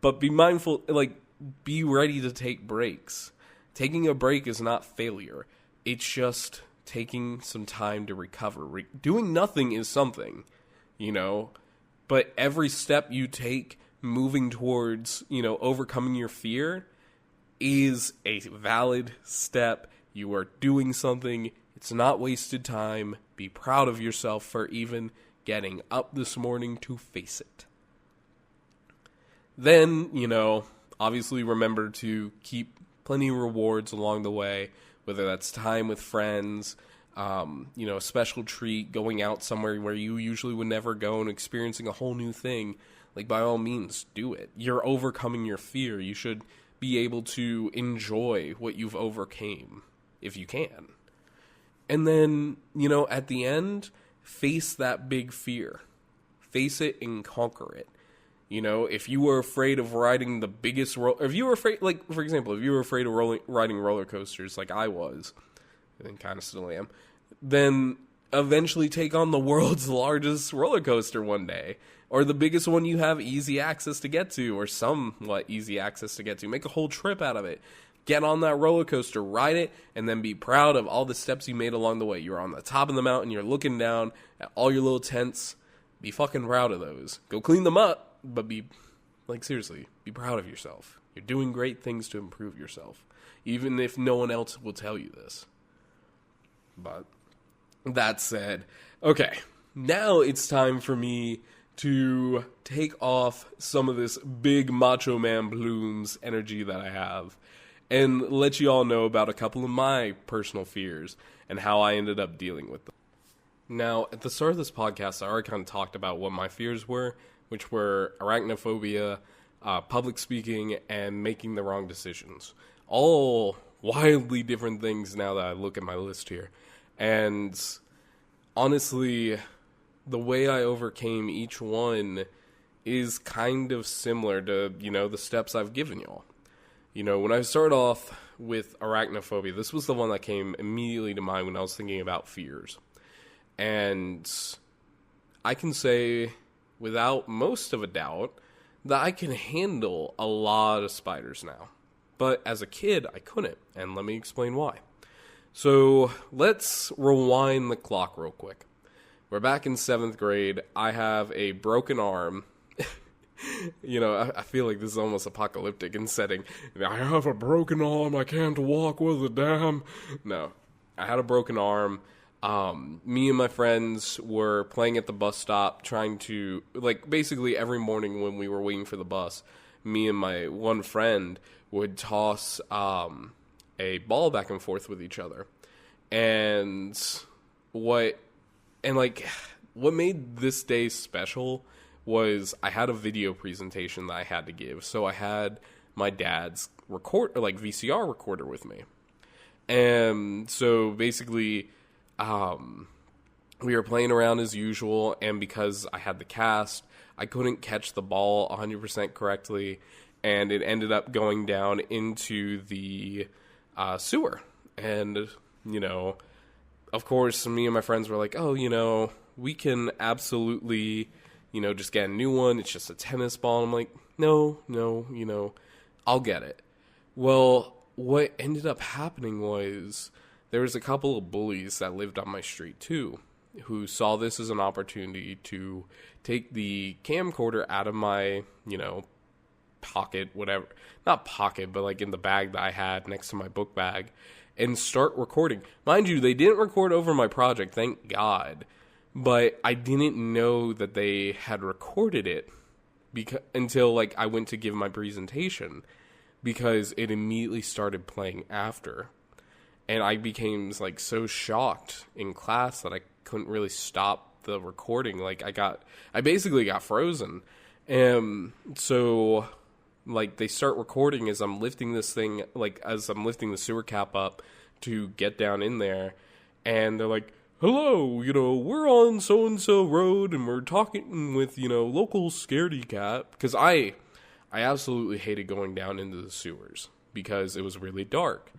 but be mindful, be ready to take breaks. Taking a break is not failure. It's just taking some time to recover. Doing nothing is something, but every step you take moving towards, overcoming your fear is a valid step. You are doing something. It's not wasted time. Be proud of yourself for even getting up this morning to face it. Then, obviously remember to keep plenty of rewards along the way, whether that's time with friends, a special treat, going out somewhere where you usually would never go and experiencing a whole new thing. By all means, do it. You're overcoming your fear. You should be able to enjoy what you've overcame, if you can. And then, at the end, face that big fear. Face it and conquer it. If you were afraid of riding the biggest if you were afraid, for example, if you were afraid of riding roller coasters like I was, and kind of still am, then eventually take on the world's largest roller coaster one day, or the biggest one you have easy access to get to, or somewhat easy access to get to. Make a whole trip out of it. Get on that roller coaster, ride it, and then be proud of all the steps you made along the way. You're on the top of the mountain, you're looking down at all your little tents. Be fucking proud of those. Go clean them up, but seriously, be proud of yourself. You're doing great things to improve yourself, even if no one else will tell you this. But that said, okay, now it's time for me to take off some of this big Macho Man Plumes energy that I have and let you all know about a couple of my personal fears and how I ended up dealing with them. Now, at the start of this podcast, I already kind of talked about what my fears were, which were arachnophobia, public speaking, and making the wrong decisions. All wildly different things now that I look at my list here. And honestly, the way I overcame each one is kind of similar to, the steps I've given y'all. When I started off with arachnophobia, this was the one that came immediately to mind when I was thinking about fears. And I can say, without most of a doubt, that I can handle a lot of spiders now. But as a kid, I couldn't, and let me explain why. So let's rewind the clock real quick. We're back in 7th grade. I have a broken arm. I feel like this is almost apocalyptic in setting. I have a broken arm. I can't walk with a damn. No, I had a broken arm. Me and my friends were playing at the bus stop, trying to, basically every morning when we were waiting for the bus, me and my one friend would toss a ball back and forth with each other. And what made this day special was I had a video presentation that I had to give. So I had my dad's VCR recorder with me. And so basically, we were playing around as usual, and because I had the cast, I couldn't catch the ball 100% correctly, and it ended up going down into the sewer. And, of course, me and my friends were like, oh, we can absolutely, just get a new one. It's just a tennis ball. And I'm like, no, I'll get it. Well, what ended up happening was there was a couple of bullies that lived on my street too, who saw this as an opportunity to take the camcorder out of my, pocket, whatever. Not pocket, but like in the bag that I had next to my book bag, and start recording. Mind you, they didn't record over my project, thank God. But I didn't know that they had recorded it until like I went to give my presentation, because it immediately started playing after. And I became like so shocked in class that I couldn't really stop the recording. Like I basically got frozen. So like they start recording as I'm lifting this thing, like as I'm lifting the sewer cap up to get down in there. And they're like, hello, we're on so-and-so road and we're talking with, local scaredy cat. Because I absolutely hated going down into the sewers because it was really dark.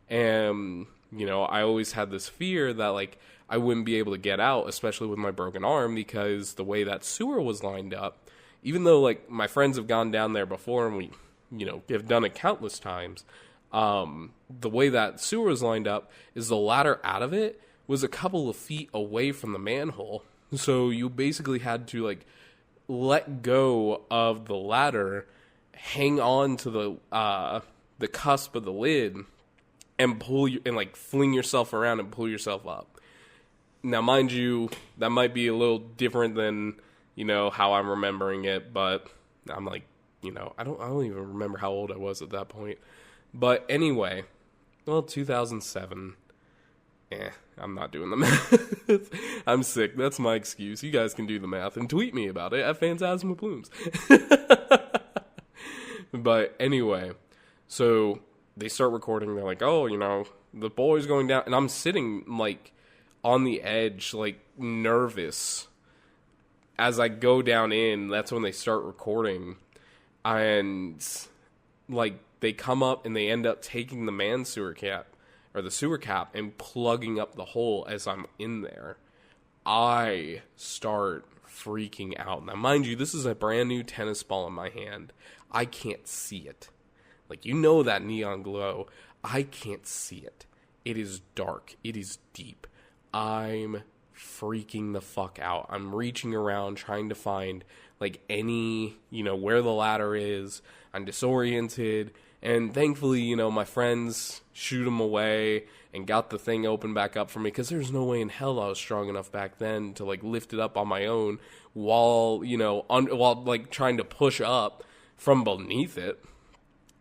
And, I always had this fear that, like, I wouldn't be able to get out, especially with my broken arm, because the way that sewer was lined up, even though, like, my friends have gone down there before and we, have done it countless times, the way that sewer was lined up is the ladder out of it was a couple of feet away from the manhole. So you basically had to, like, let go of the ladder, hang on to the cusp of the lid, and fling yourself around and pull yourself up. Now, mind you, that might be a little different than, how I'm remembering it, but I'm like, I don't even remember how old I was at that point. But anyway, 2007. I'm not doing the math. I'm sick. That's my excuse. You guys can do the math and tweet me about it at PhantasmaPlumes. But anyway, so they start recording. They're like, oh, the boy's going down. And I'm sitting, like, on the edge, like, nervous. As I go down in, that's when they start recording. And, like, they come up and they end up taking the sewer cap, and plugging up the hole as I'm in there. I start freaking out. Now, mind you, this is a brand new tennis ball in my hand. I can't see it. Like, that neon glow. I can't see it. It is dark. It is deep. I'm freaking the fuck out. I'm reaching around trying to find, like, any, where the ladder is. I'm disoriented. And thankfully, my friends shoot them away and got the thing open back up for me, because there's no way in hell I was strong enough back then to, like, lift it up on my own while, while like, trying to push up from beneath it.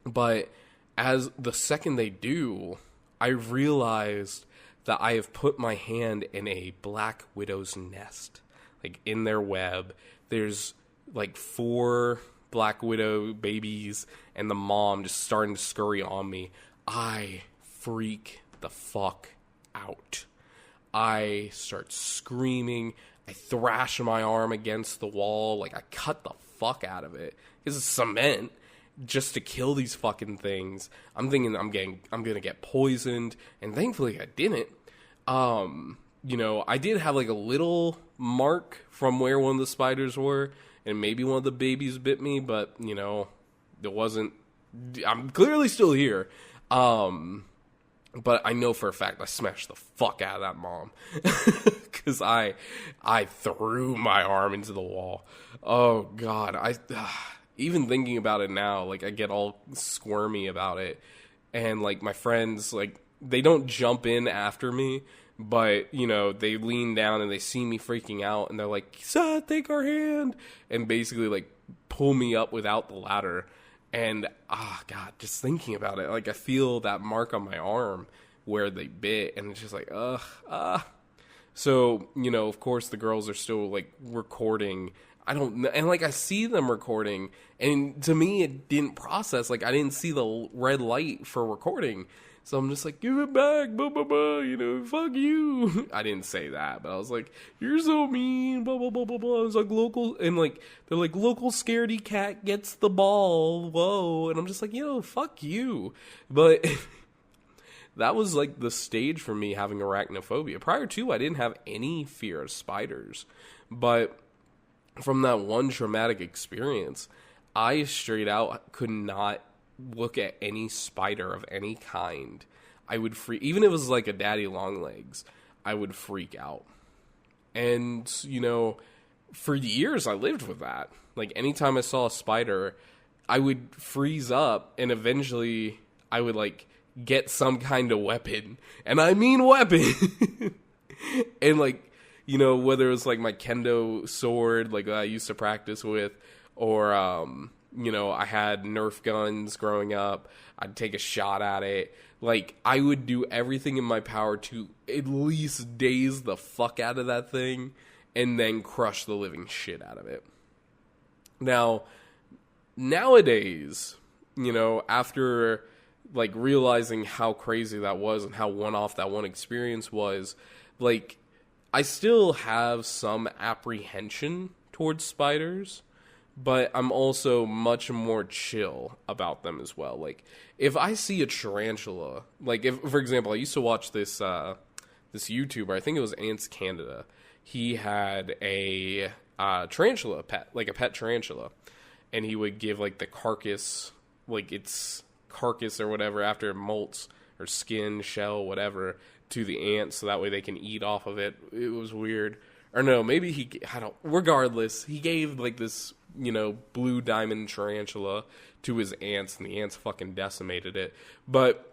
But as the second they do, I realized that I have put my hand in a black widow's nest, like, in their web. There's, like, 4 black widow babies and the mom just starting to scurry on me. I freak the fuck out. I start screaming. I thrash my arm against the wall. Like, I cut the fuck out of it. Because it's cement just to kill these fucking things. I'm thinking I'm gonna get poisoned. And thankfully I didn't. I did have, like, a little mark from where one of the spiders were. And maybe one of the babies bit me, but, it wasn't. I'm clearly still here. But I know for a fact I smashed the fuck out of that mom. Because I threw my arm into the wall. Oh, God. Even thinking about it now, like, I get all squirmy about it. And, like, my friends, like, they don't jump in after me. But, they lean down and they see me freaking out. And they're like, Seth, take our hand. And basically, like, pull me up without the ladder. And, God, just thinking about it. Like, I feel that mark on my arm where they bit. And it's just like, So, of course, the girls are still, like, recording. I don't know. And, like, I see them recording. And to me, it didn't process. Like, I didn't see the red light for recording. So I'm just like, give it back, blah, blah, blah, fuck you. I didn't say that, but I was like, you're so mean, blah, blah, blah, blah, blah. I was like, they're like, local scaredy cat gets the ball, whoa. And I'm just like, fuck you. But that was, like, the stage for me having arachnophobia. Prior to, I didn't have any fear of spiders. But from that one traumatic experience, I straight out could not look at any spider of any kind. I would freak, even if it was like a daddy long legs, I would freak out. And, you know, for years I lived with that. Like, anytime I saw a spider, I would freeze up, and eventually I would, like, get some kind of weapon. And I mean weapon! And, like, you know, whether it was, like, my kendo sword, like, that I used to practice with, or, you know, I had Nerf guns growing up, I'd take a shot at it. Like, I would do everything in my power to at least daze the fuck out of that thing, and then crush the living shit out of it. Now, nowadays, you know, after, like, realizing how crazy that was and how one-off that one experience was, like, I still have some apprehension towards spiders, but I'm also much more chill about them as well. Like, if I see a tarantula, like, if, for example, I used to watch this YouTuber, I think it was Ants Canada. He had a tarantula pet, like a pet tarantula, and he would give, like, the carcass, like, its carcass or whatever after it molts, or skin, shell, whatever, to the ants, so that way they can eat off of it. It was weird. Or no, maybe regardless, he gave, like, this, you know, blue diamond tarantula to his ants, and the ants fucking decimated it. But,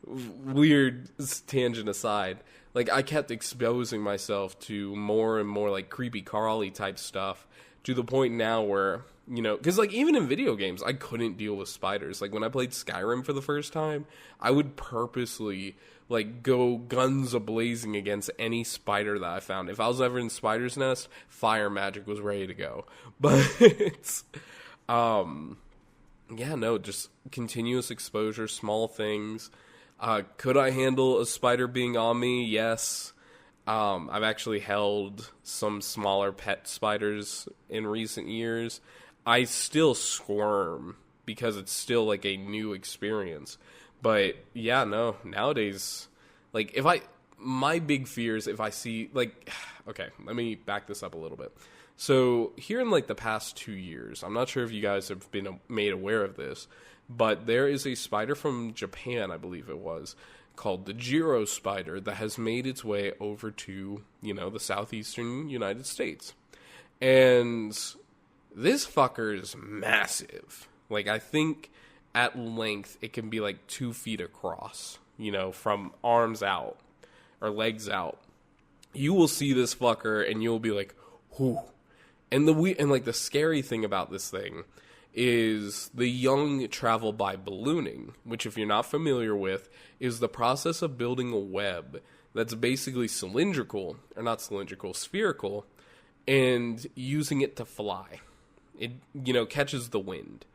weird tangent aside, like, I kept exposing myself to more and more, like, creepy crawly type stuff, to the point now where, you know, because, like, even in video games, I couldn't deal with spiders. Like, when I played Skyrim for the first time, I would purposely, like, go guns a-blazing against any spider that I found. If I was ever in Spider's Nest, fire magic was ready to go. But, yeah, no, just continuous exposure, small things. Could I handle a spider being on me? Yes. I've actually held some smaller pet spiders in recent years. I still squirm because it's still, like, a new experience. But, yeah, no, nowadays, like, my big fear is if I see, like, okay, let me back this up a little bit. So, here in, like, the past 2 years, I'm not sure if you guys have been made aware of this, but there is a spider from Japan, I believe it was, called the Jiro spider that has made its way over to, you know, the southeastern United States. And this fucker is massive. Like, I think at length it can be like 2 feet across, you know, from arms out or legs out. You will see this fucker and you'll be like, whoo. And like the scary thing about this thing is the young travel by ballooning, which, if you're not familiar with, is the process of building a web that's basically spherical, and using it to fly. It, you know, catches the wind.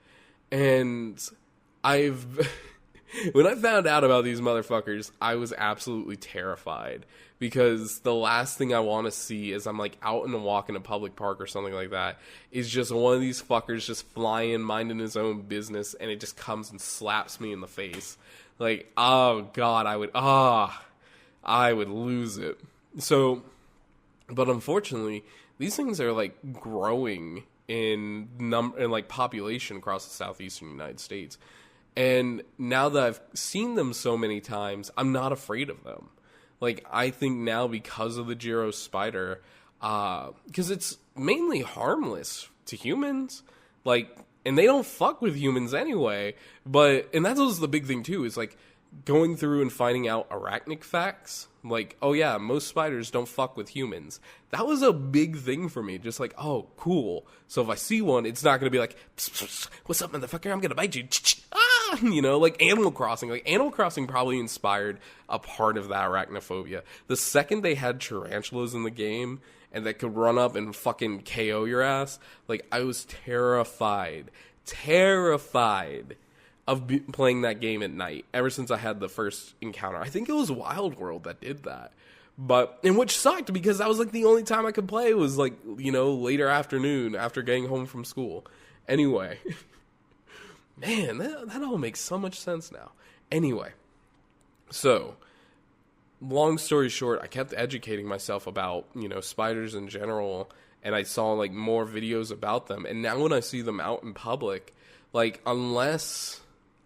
And when I found out about these motherfuckers, I was absolutely terrified, because the last thing I want to see is I'm, like, out in a walk in a public park or something like that, is just one of these fuckers just flying, minding his own business, and it just comes and slaps me in the face. Like, oh god, I would lose it. So, but unfortunately, these things are, like, growing in like population across the southeastern United States. And now that I've seen them so many times, I'm not afraid of them. Like, I think now, because of the Jiro spider, because it's mainly harmless to humans, like, and they don't fuck with humans anyway, and that was the big thing too, is, like, going through and finding out arachnic facts, like, oh yeah, most spiders don't fuck with humans. That was a big thing for me, just like, oh, cool. So if I see one, it's not going to be like, pss, pss, what's up, motherfucker, I'm going to bite you. Ah! You know, like Animal Crossing. Like, Animal Crossing probably inspired a part of that arachnophobia. The second they had tarantulas in the game, and that could run up and fucking KO your ass, like, I was terrified of playing that game at night, ever since I had the first encounter. I think it was Wild World that did that. And which sucked, because that was, like, the only time I could play was, like, you know, later afternoon after getting home from school. Anyway. Man, that all makes so much sense now. Anyway. So, long story short, I kept educating myself about, you know, spiders in general, and I saw like more videos about them. And now when I see them out in public, like unless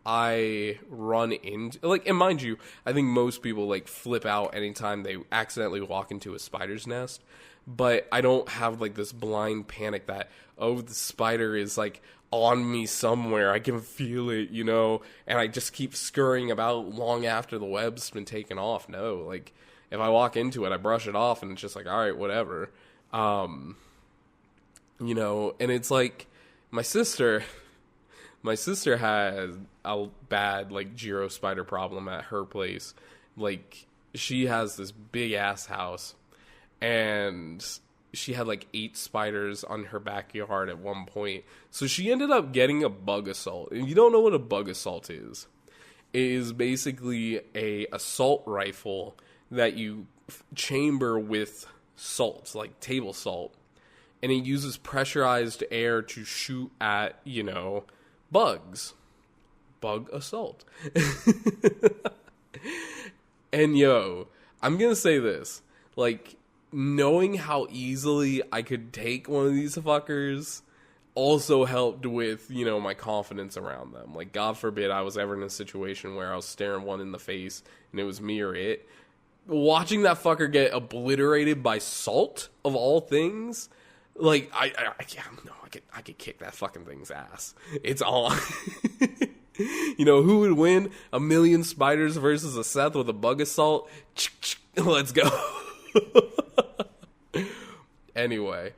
I run into, like, and mind you, I think most people like flip out anytime they accidentally walk into a spider's nest. But I don't have like this blind panic that, oh, the spider is like on me somewhere. I can feel it, you know, and I just keep scurrying about long after the web's been taken off. No, like if I walk into it, I brush it off and it's just like, all right, whatever. You know, and it's like my sister had a bad like gyro spider problem at her place. Like she has this big ass house, and she had like 8 spiders on her backyard at one point. So she ended up getting a bug assault. And you don't know what a bug assault is. It is basically a assault rifle that you chamber with salt, like table salt. And it uses pressurized air to shoot at, you know, bugs. Bug assault. And yo, I'm gonna say this. Like, knowing how easily I could take one of these fuckers also helped with, you know, my confidence around them. Like, God forbid I was ever in a situation where I was staring one in the face and it was me or it. Watching that fucker get obliterated by salt, of all things, like, I could kick that fucking thing's ass. It's on. You know, who would win? 1,000,000 spiders versus a Seth with a bug assault? Let's go. Anyway.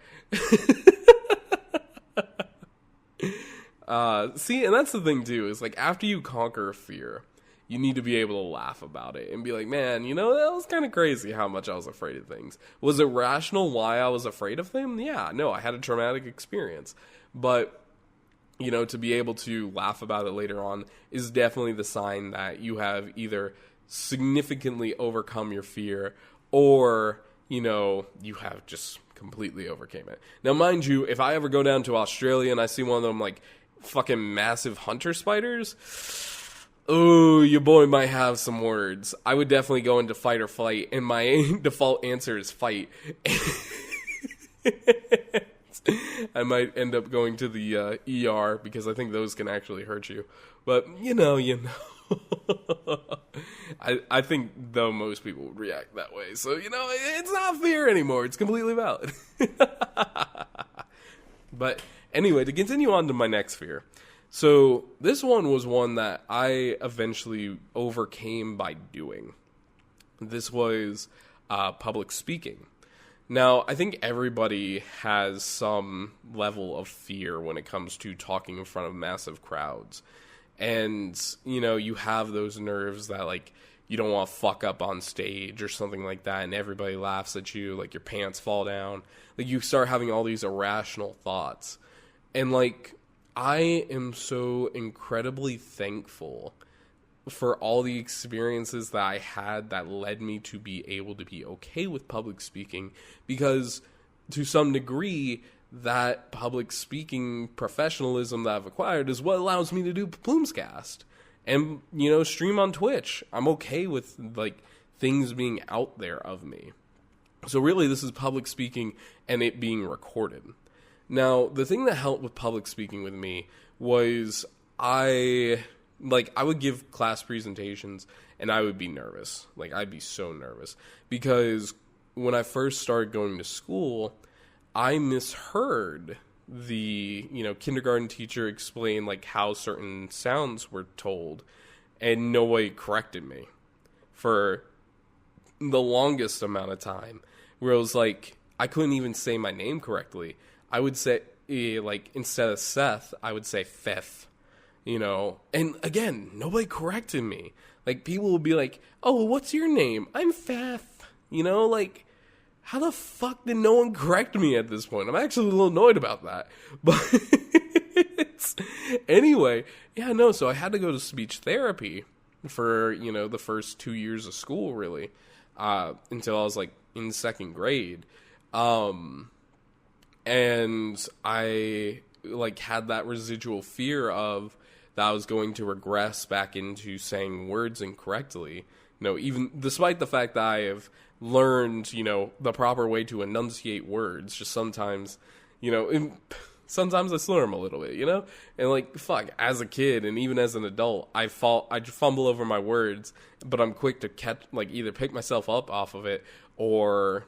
See, and that's the thing too, is like after you conquer a fear, you need to be able to laugh about it and be like, man, you know, that was kind of crazy how much I was afraid of things. Was it rational why I was afraid of them? Yeah, no, I had a traumatic experience. But, you know, to be able to laugh about it later on is definitely the sign that you have either significantly overcome your fear or, you know, you have just completely overcame it. Now, mind you, if I ever go down to Australia and I see one of them, like, fucking massive hunter spiders, oh, your boy might have some words. I would definitely go into fight or flight, and my default answer is fight. I might end up going to the ER because I think those can actually hurt you. But, you know. I think, though, most people would react that way. So, you know, it's not fear anymore. It's completely valid. But, anyway, to continue on to my next fear. So, this one was one that I eventually overcame by doing. This was public speaking. Now, I think everybody has some level of fear when it comes to talking in front of massive crowds. And, you know, you have those nerves that, like, you don't want to fuck up on stage or something like that, and everybody laughs at you, like, your pants fall down. Like, you start having all these irrational thoughts. And, like, I am so incredibly thankful for all the experiences that I had that led me to be able to be okay with public speaking, because to some degree, that public speaking professionalism that I've acquired is what allows me to do PlumesCast and, you know, stream on Twitch. I'm okay with, like, things being out there of me. So really, this is public speaking and it being recorded. Now, the thing that helped with public speaking with me was I would give class presentations and I would be nervous. Like, I'd be so nervous because when I first started going to school, I misheard the, you know, kindergarten teacher explain, like, how certain sounds were told, and nobody corrected me for the longest amount of time, where it was like, I couldn't even say my name correctly. I would say, like, instead of Seth, I would say Feth, you know, and again, nobody corrected me. Like, people would be like, oh, what's your name? I'm Feth, you know, like, how the fuck did no one correct me at this point? I'm actually a little annoyed about that. But anyway, yeah, no, so I had to go to speech therapy for, you know, the first 2 years of school, really, until I was, like, in 2nd grade. And I, like, had that residual fear of that I was going to regress back into saying words incorrectly. even despite the fact that I have learned, the proper way to enunciate words, just sometimes, sometimes I slur them a little bit, And like, fuck, as a kid and even as an adult, I fumble over my words, but I'm quick to either pick myself up off of it or,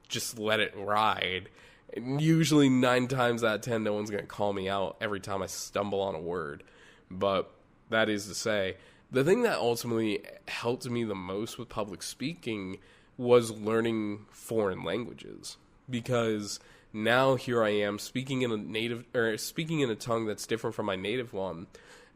just let it ride. And usually 9 times out of 10, no one's going to call me out every time I stumble on a word. But that is to say, the thing that ultimately helped me the most with public speaking was learning foreign languages, because now here I am speaking in a tongue that's different from my native one,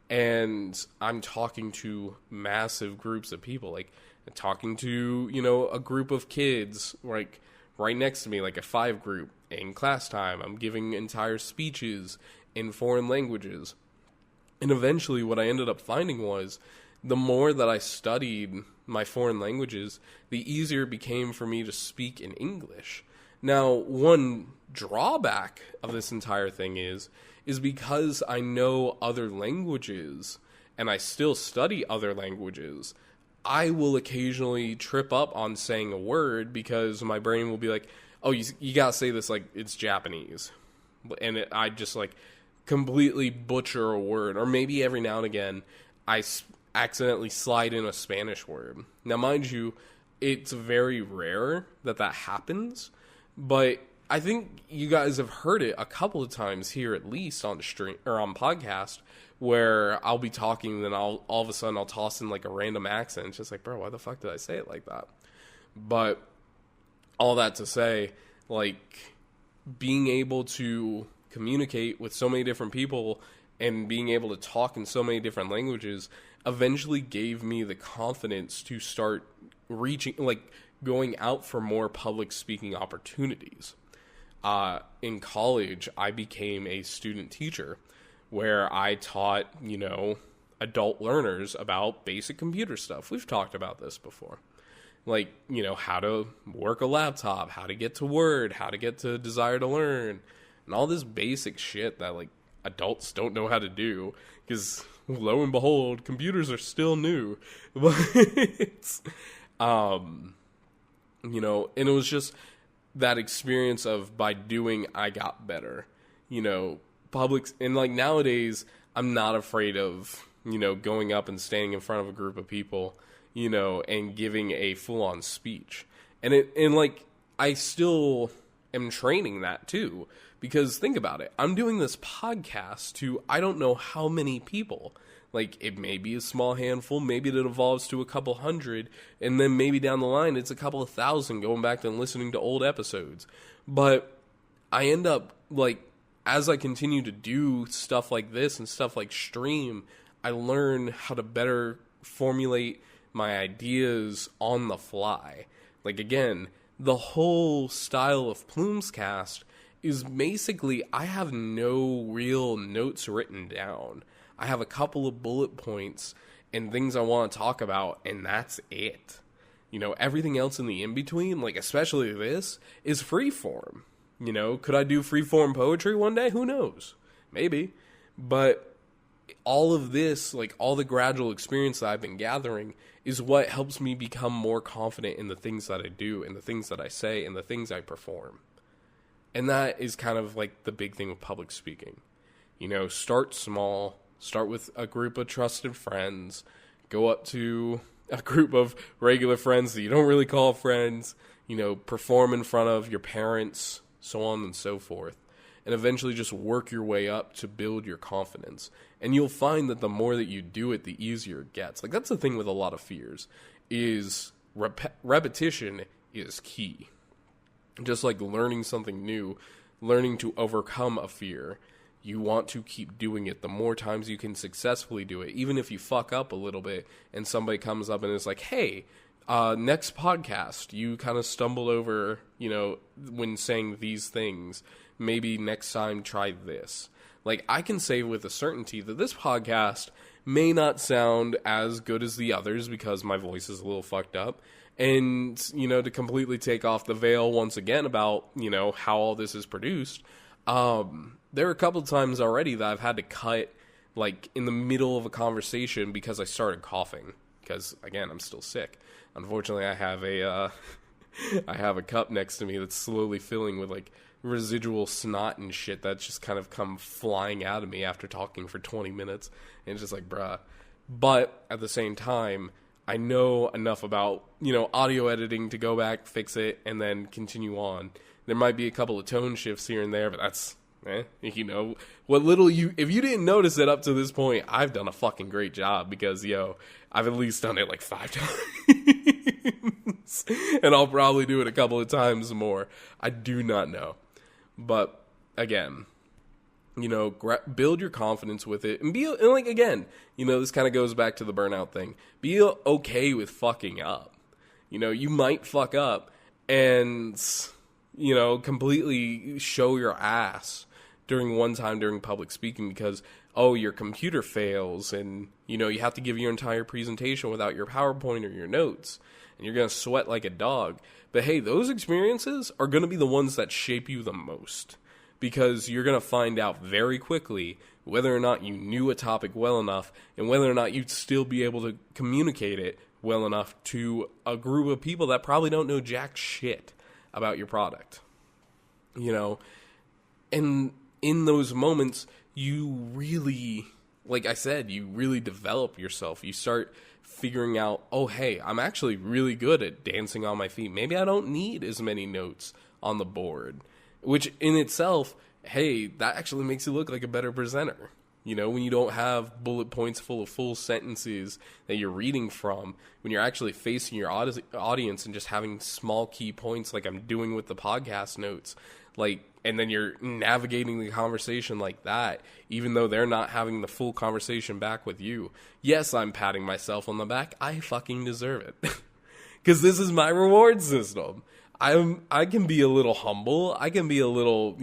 and I'm talking to massive groups of people, like talking to, a group of kids, like right next to me, like a 5 group in class time. I'm giving entire speeches in foreign languages. And eventually what I ended up finding was the more that I studied my foreign languages, the easier it became for me to speak in English. Now, one drawback of this entire thing is because I know other languages and I still study other languages, I will occasionally trip up on saying a word because my brain will be like, oh, you gotta say this like it's Japanese. And I just like completely butcher a word. Or maybe every now and again, I accidentally slide in a Spanish word. Now, mind you, it's very rare that happens, but I think you guys have heard it a couple of times here, at least on the stream or on podcast, where I'll be talking and then all of a sudden I'll toss in like a random accent. It's just like, bro, why the fuck did I say it like that? But all that to say, like, being able to communicate with so many different people and being able to talk in so many different languages eventually gave me the confidence to start going out for more public speaking opportunities. In college, I became a student teacher where I taught, adult learners about basic computer stuff. We've talked about this before. Like, how to work a laptop, how to get to Word, how to get to Desire to Learn, and all this basic shit that, like, adults don't know how to do, because, lo and behold, computers are still new. But, and it was just that experience of, by doing, I got better. Public, and, like, nowadays, I'm not afraid of, going up and standing in front of a group of people, and giving a full-on speech. And I still am training that too, because think about it. I'm doing this podcast to I don't know how many people. Like, it may be a small handful, maybe it evolves to a couple hundred, and then maybe down the line it's a couple of thousand going back and listening to old episodes. But I end up, like, as I continue to do stuff like this and stuff like stream, I learn how to better formulate my ideas on the fly. Like, again, the whole style of PlumesCast is basically I have no real notes written down. I have a couple of bullet points and things I want to talk about, and that's it. Everything else in the in-between, like especially this, is freeform. Could I do freeform poetry one day? Who knows? Maybe. But all of this, like all the gradual experience that I've been gathering, is what helps me become more confident in the things that I do and the things that I say and the things I perform. And that is kind of like the big thing with public speaking. Start small, start with a group of trusted friends, go up to a group of regular friends that you don't really call friends, perform in front of your parents, so on and so forth. And eventually just work your way up to build your confidence. And you'll find that the more that you do it, the easier it gets. Like, that's the thing with a lot of fears, is repetition is key. Just like learning something new, learning to overcome a fear, you want to keep doing it the more times you can successfully do it. Even if you fuck up a little bit and somebody comes up and is like, hey, next podcast, you kind of stumbled over, when saying these things. Maybe next time try this. Like, I can say with a certainty that this podcast may not sound as good as the others because my voice is a little fucked up. And, to completely take off the veil once again about, how all this is produced, there are a couple times already that I've had to cut, like, in the middle of a conversation because I started coughing. because, again, I'm still sick. Unfortunately, I have a I have a cup next to me that's slowly filling with, like, residual snot and shit that's just kind of come flying out of me after talking for 20 minutes. And it's just like, bruh. But at the same time, I know enough about, audio editing to go back, fix it, and then continue on. There might be a couple of tone shifts here and there, but that's, what little if you didn't notice it up to this point, I've done a fucking great job because, I've at least done it like 5 times. And I'll probably do it a couple of times more. I do not know. But, again, build your confidence with it. And again, this kind of goes back to the burnout thing. Be okay with fucking up. You might fuck up and, completely show your ass during public speaking because, your computer fails and, you have to give your entire presentation without your PowerPoint or your notes. And you're going to sweat like a dog. But hey, those experiences are going to be the ones that shape you the most. Because you're going to find out very quickly whether or not you knew a topic well enough and whether or not you'd still be able to communicate it well enough to a group of people that probably don't know jack shit about your product. And in those moments, you really, like I said, you really develop yourself. You start figuring out, oh, hey, I'm actually really good at dancing on my feet. Maybe I don't need as many notes on the board. Which in itself, hey, that actually makes you look like a better presenter. When you don't have bullet points full of full sentences that you're reading from, when you're actually facing your audience and just having small key points like I'm doing with the podcast notes, and then you're navigating the conversation like that, even though they're not having the full conversation back with you. Yes, I'm patting myself on the back. I fucking deserve it. Because this is my reward system. I can be a little humble. I can be a little,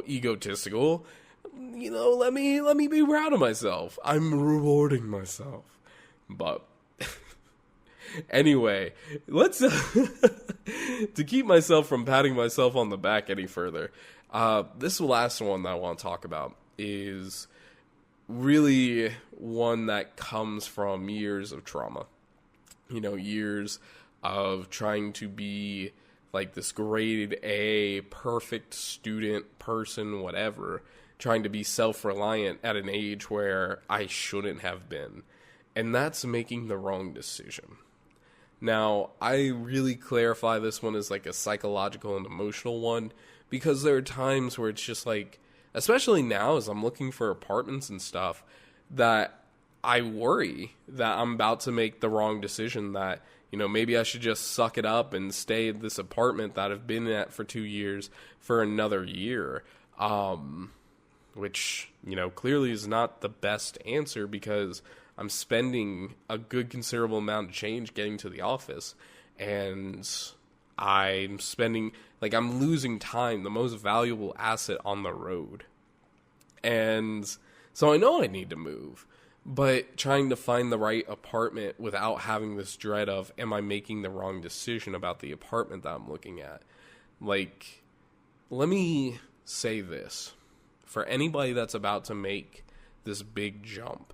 egotistical. Let me be proud of myself. I'm rewarding myself. But anyway, let's to keep myself from patting myself on the back any further. This last one that I want to talk about is really one that comes from years of trauma. Years of trying to be like this grade A, perfect student, person, whatever, trying to be self-reliant at an age where I shouldn't have been. And that's making the wrong decision. Now, I really clarify this one as like a psychological and emotional one, because there are times where it's just like, especially now as I'm looking for apartments and stuff, that I worry that I'm about to make the wrong decision, that maybe I should just suck it up and stay in this apartment that I've been at for 2 years for another year. Which, clearly is not the best answer because I'm spending a good considerable amount of change getting to the office. And I'm losing time, the most valuable asset on the road. And so I know I need to move. But trying to find the right apartment without having this dread of, am I making the wrong decision about the apartment that I'm looking at? Let me say this. For anybody that's about to make this big jump,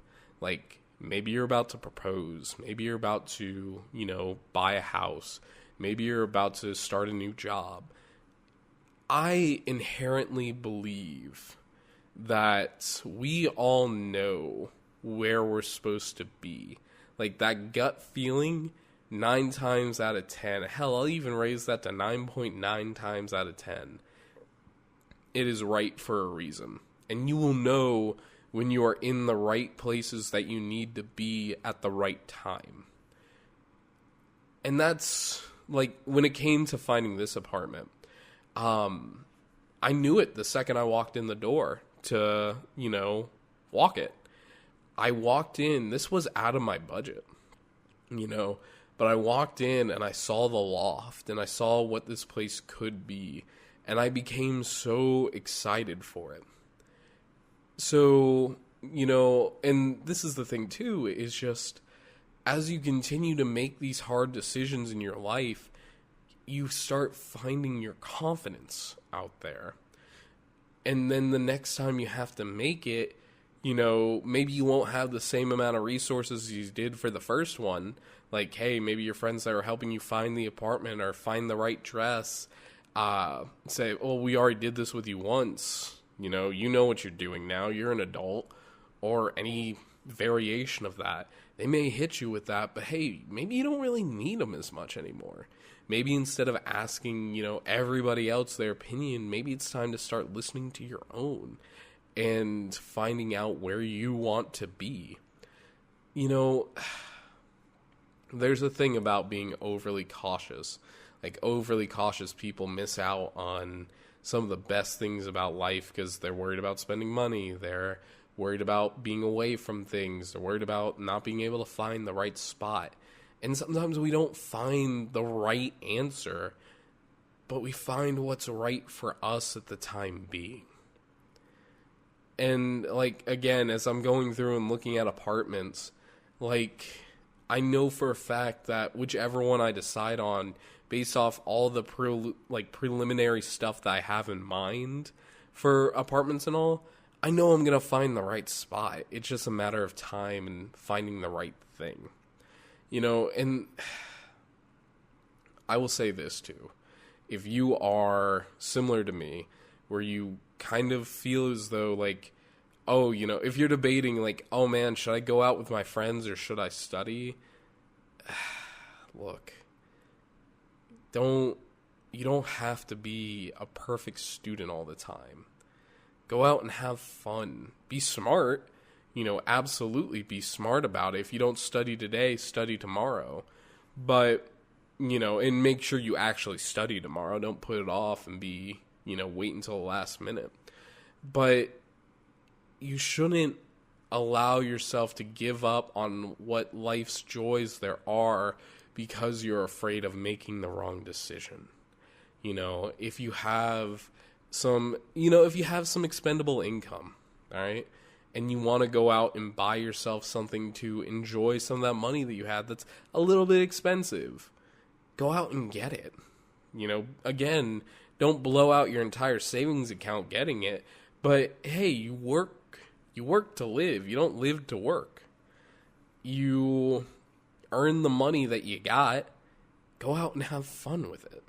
maybe you're about to propose, maybe you're about to, buy a house, maybe you're about to start a new job. I inherently believe that we all know where we're supposed to be. That gut feeling, 9 times out of 10, hell, I'll even raise that to 9.9 times out of 10. It is right for a reason. And you will know when you are in the right places that you need to be at the right time. And that's, when it came to finding this apartment, I knew it the second I walked in the door to, walk it. I walked in, this was out of my budget, but I walked in and I saw the loft and I saw what this place could be, and I became so excited for it. So, and this is the thing too, is just as you continue to make these hard decisions in your life, you start finding your confidence out there. And then the next time you have to make it, maybe you won't have the same amount of resources as you did for the first one. Like, hey, maybe your friends that are helping you find the apartment or find the right dress, say, oh, we already did this with you once. You know what you're doing now. You're an adult, or any variation of that. They may hit you with that, but hey, maybe you don't really need them as much anymore. Maybe instead of asking, everybody else their opinion, maybe it's time to start listening to your own and finding out where you want to be. There's a thing about being overly cautious. Like, overly cautious people miss out on some of the best things about life because they're worried about spending money. They're worried about being away from things. They're worried about not being able to find the right spot. And sometimes we don't find the right answer, but we find what's right for us at the time being. And, like, again, as I'm going through and looking at apartments, like, I know for a fact that whichever one I decide on, based off all the preliminary stuff that I have in mind for apartments and all, I know I'm going to find the right spot. It's just a matter of time and finding the right thing. And I will say this too. If you are similar to me, where you kind of feel as though, like, oh, if you're debating, like, oh man, should I go out with my friends or should I study? Look, you don't have to be a perfect student all the time. Go out and have fun. Be smart. Absolutely be smart about it. If you don't study today, study tomorrow. But, and make sure you actually study tomorrow. Don't put it off and wait until the last minute. But you shouldn't allow yourself to give up on what life's joys there are because you're afraid of making the wrong decision. If you have some expendable income, all right, and you want to go out and buy yourself something to enjoy some of that money that you had that's a little bit expensive, go out and get it. Again, don't blow out your entire savings account getting it, but hey, you work to live. You don't live to work. You earn the money that you got. Go out and have fun with it.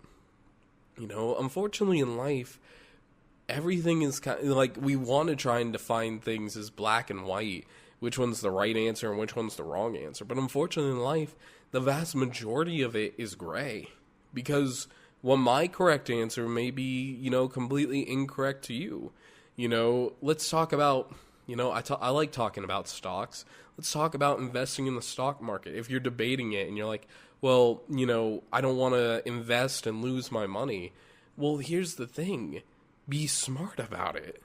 Unfortunately in life, everything is kind of like, we want to try and define things as black and white, which one's the right answer and which one's the wrong answer. But unfortunately in life, the vast majority of it is gray, because my correct answer may be, completely incorrect to you. Let's talk about, I like talking about stocks. Let's talk about investing in the stock market. If you're debating it and you're like, well, I don't want to invest and lose my money. Well, here's the thing. Be smart about it.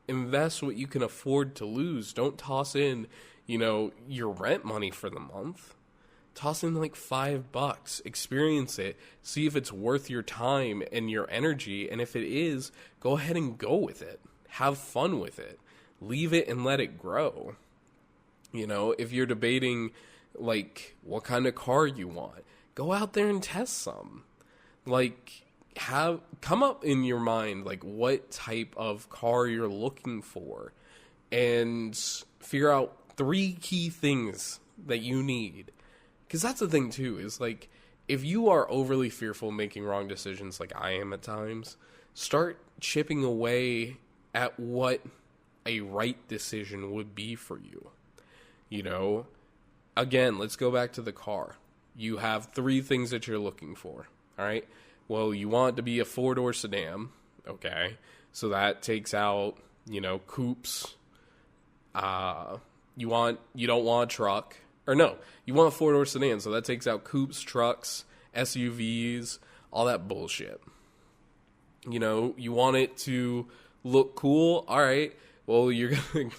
Invest what you can afford to lose. Don't toss in, your rent money for the month. Toss in like $5. Experience it. See if it's worth your time and your energy. And if it is, go ahead and go with it. Have fun with it. Leave it and let it grow. If you're debating, like, what kind of car you want, go out there and test some. Like, come up in your mind, like, what type of car you're looking for, and figure out 3 key things that you need. Because that's the thing too, is like, if you are overly fearful of making wrong decisions like I am at times, start chipping away at what a right decision would be for you. Again, let's go back to the car. You have 3 things that you're looking for, all right? Well, you want it to be a 4-door sedan, okay? So that takes out, coupes. You don't want a truck. Or no, you want a 4-door sedan, so that takes out coupes, trucks, SUVs, all that bullshit. You want it to look cool, all right. Well, you're going to...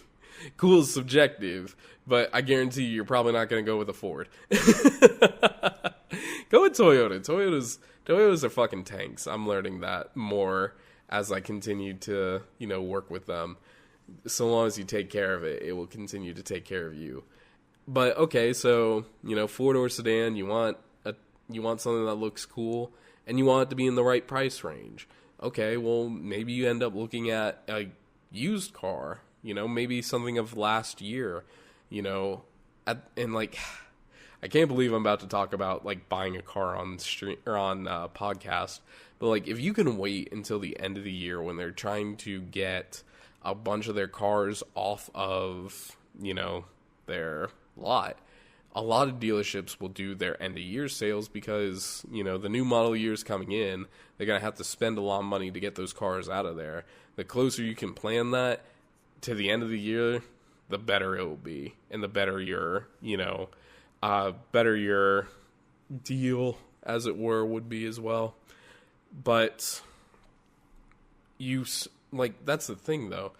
Cool is subjective, but I guarantee you're probably not going to go with a Ford. Go with Toyota. Toyotas are fucking tanks. I'm learning that more as I continue to, work with them. So long as you take care of it, it will continue to take care of you. But okay, so, 4-door sedan, you want something that looks cool, and you want it to be in the right price range. Okay, well, maybe you end up looking at a used car, maybe something of last year, and like, I can't believe I'm about to talk about like buying a car on stream or on podcast, but like if you can wait until the end of the year when they're trying to get a bunch of their cars off of, their lot, a lot of dealerships will do their end of year sales because, the new model year is coming in. They're going to have to spend a lot of money to get those cars out of there. The closer you can plan that to the end of the year, the better it will be. And the better your, better your deal, as it were, would be as well. But that's the thing, though.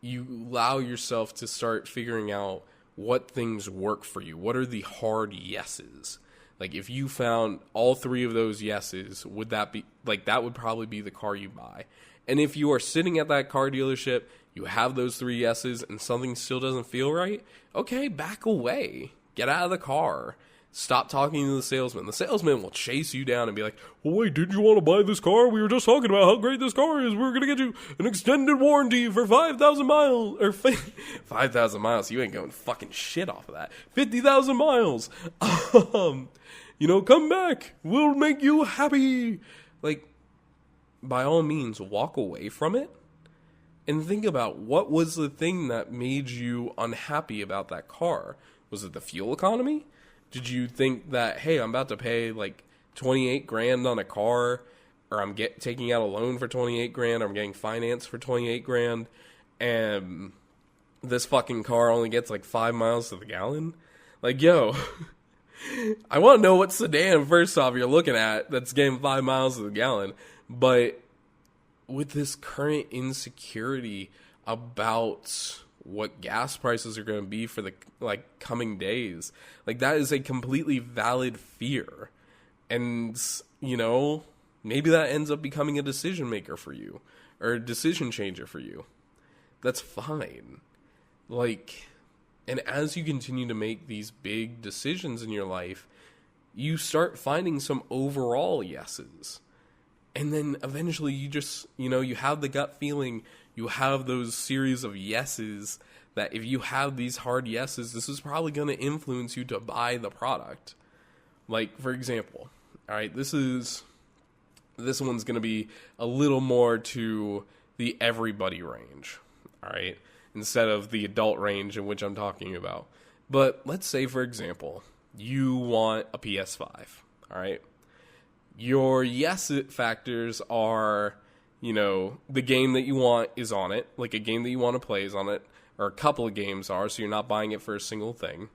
You allow yourself to start figuring out what things work for you. What are the hard yeses? Like, if you found all three of those yeses, would that be, like, that would probably be the car you buy. And if you are sitting at that car dealership, you have those three yeses, and something still doesn't feel right, okay, back away. Get out of the car. Stop talking to the salesman. The salesman will chase you down and be like, well, wait, did you want to buy this car? We were just talking about how great this car is. We're going to get you an extended warranty for 5,000 miles. Or 5,000 miles. You ain't going fucking shit off of that. 50,000 miles. Come back. We'll make you happy. Like, by all means, walk away from it. And think about what was the thing that made you unhappy about that car. Was it the fuel economy? Did you think that, hey, I'm about to pay like 28 grand on a car, or I'm taking out a loan for 28 grand, or I'm getting finance for 28 grand, and this fucking car only gets like 5 miles to the gallon? Like, yo, I want to know what sedan, first off, you're looking at that's getting 5 miles to the gallon. But with this current insecurity about what gas prices are going to be for the coming days, like, that is a completely valid fear. And maybe that ends up becoming a decision maker for you, or a decision changer for you. That's fine. Like, and as you continue to make these big decisions in your life, you start finding some overall yeses. And then eventually you just, you have the gut feeling, you have those series of yeses that if you have these hard yeses, this is probably going to influence you to buy the product. Like, for example, all right, this one's going to be a little more to the everybody range, all right, instead of the adult range in which I'm talking about. But let's say, for example, you want a PS5, all right? Your yes factors are, the game that you want is on it, like a game that you want to play is on it, or a couple of games are, so you're not buying it for a single thing.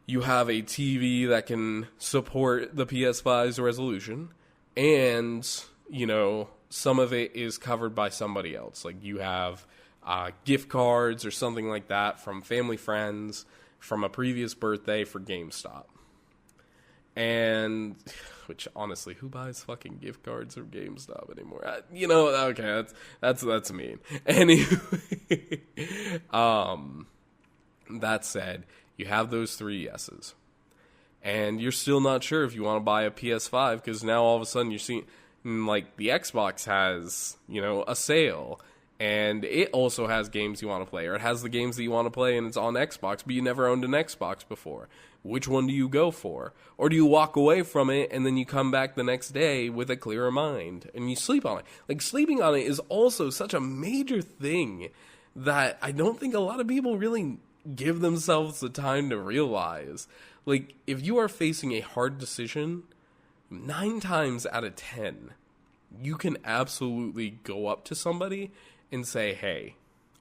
You have a TV that can support the PS5's resolution, and, some of it is covered by somebody else. Like, you have gift cards or something like that from family friends from a previous birthday for GameStop. And, which, honestly, who buys fucking gift cards from GameStop anymore? Okay, that's mean. Anyway, that said, you have those three yeses. And you're still not sure if you want to buy a PS5, because now all of a sudden you're seeing, like, the Xbox has, a sale. And it also has games you want to play, or it has the games that you want to play and it's on Xbox, but you never owned an Xbox before. Which one do you go for? Or do you walk away from it and then you come back the next day with a clearer mind and you sleep on it? Like, sleeping on it is also such a major thing that I don't think a lot of people really give themselves the time to realize. Like, if you are facing a hard decision, 9 times out of 10, you can absolutely go up to somebody and say, hey,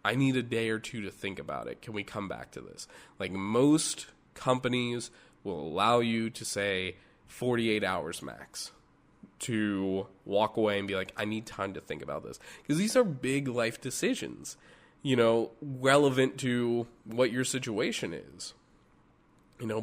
I need a day or two to think about it. Can we come back to this? Like, most companies will allow you to say 48 hours max to walk away and be like, I need time to think about this. Because these are big life decisions, relevant to what your situation is.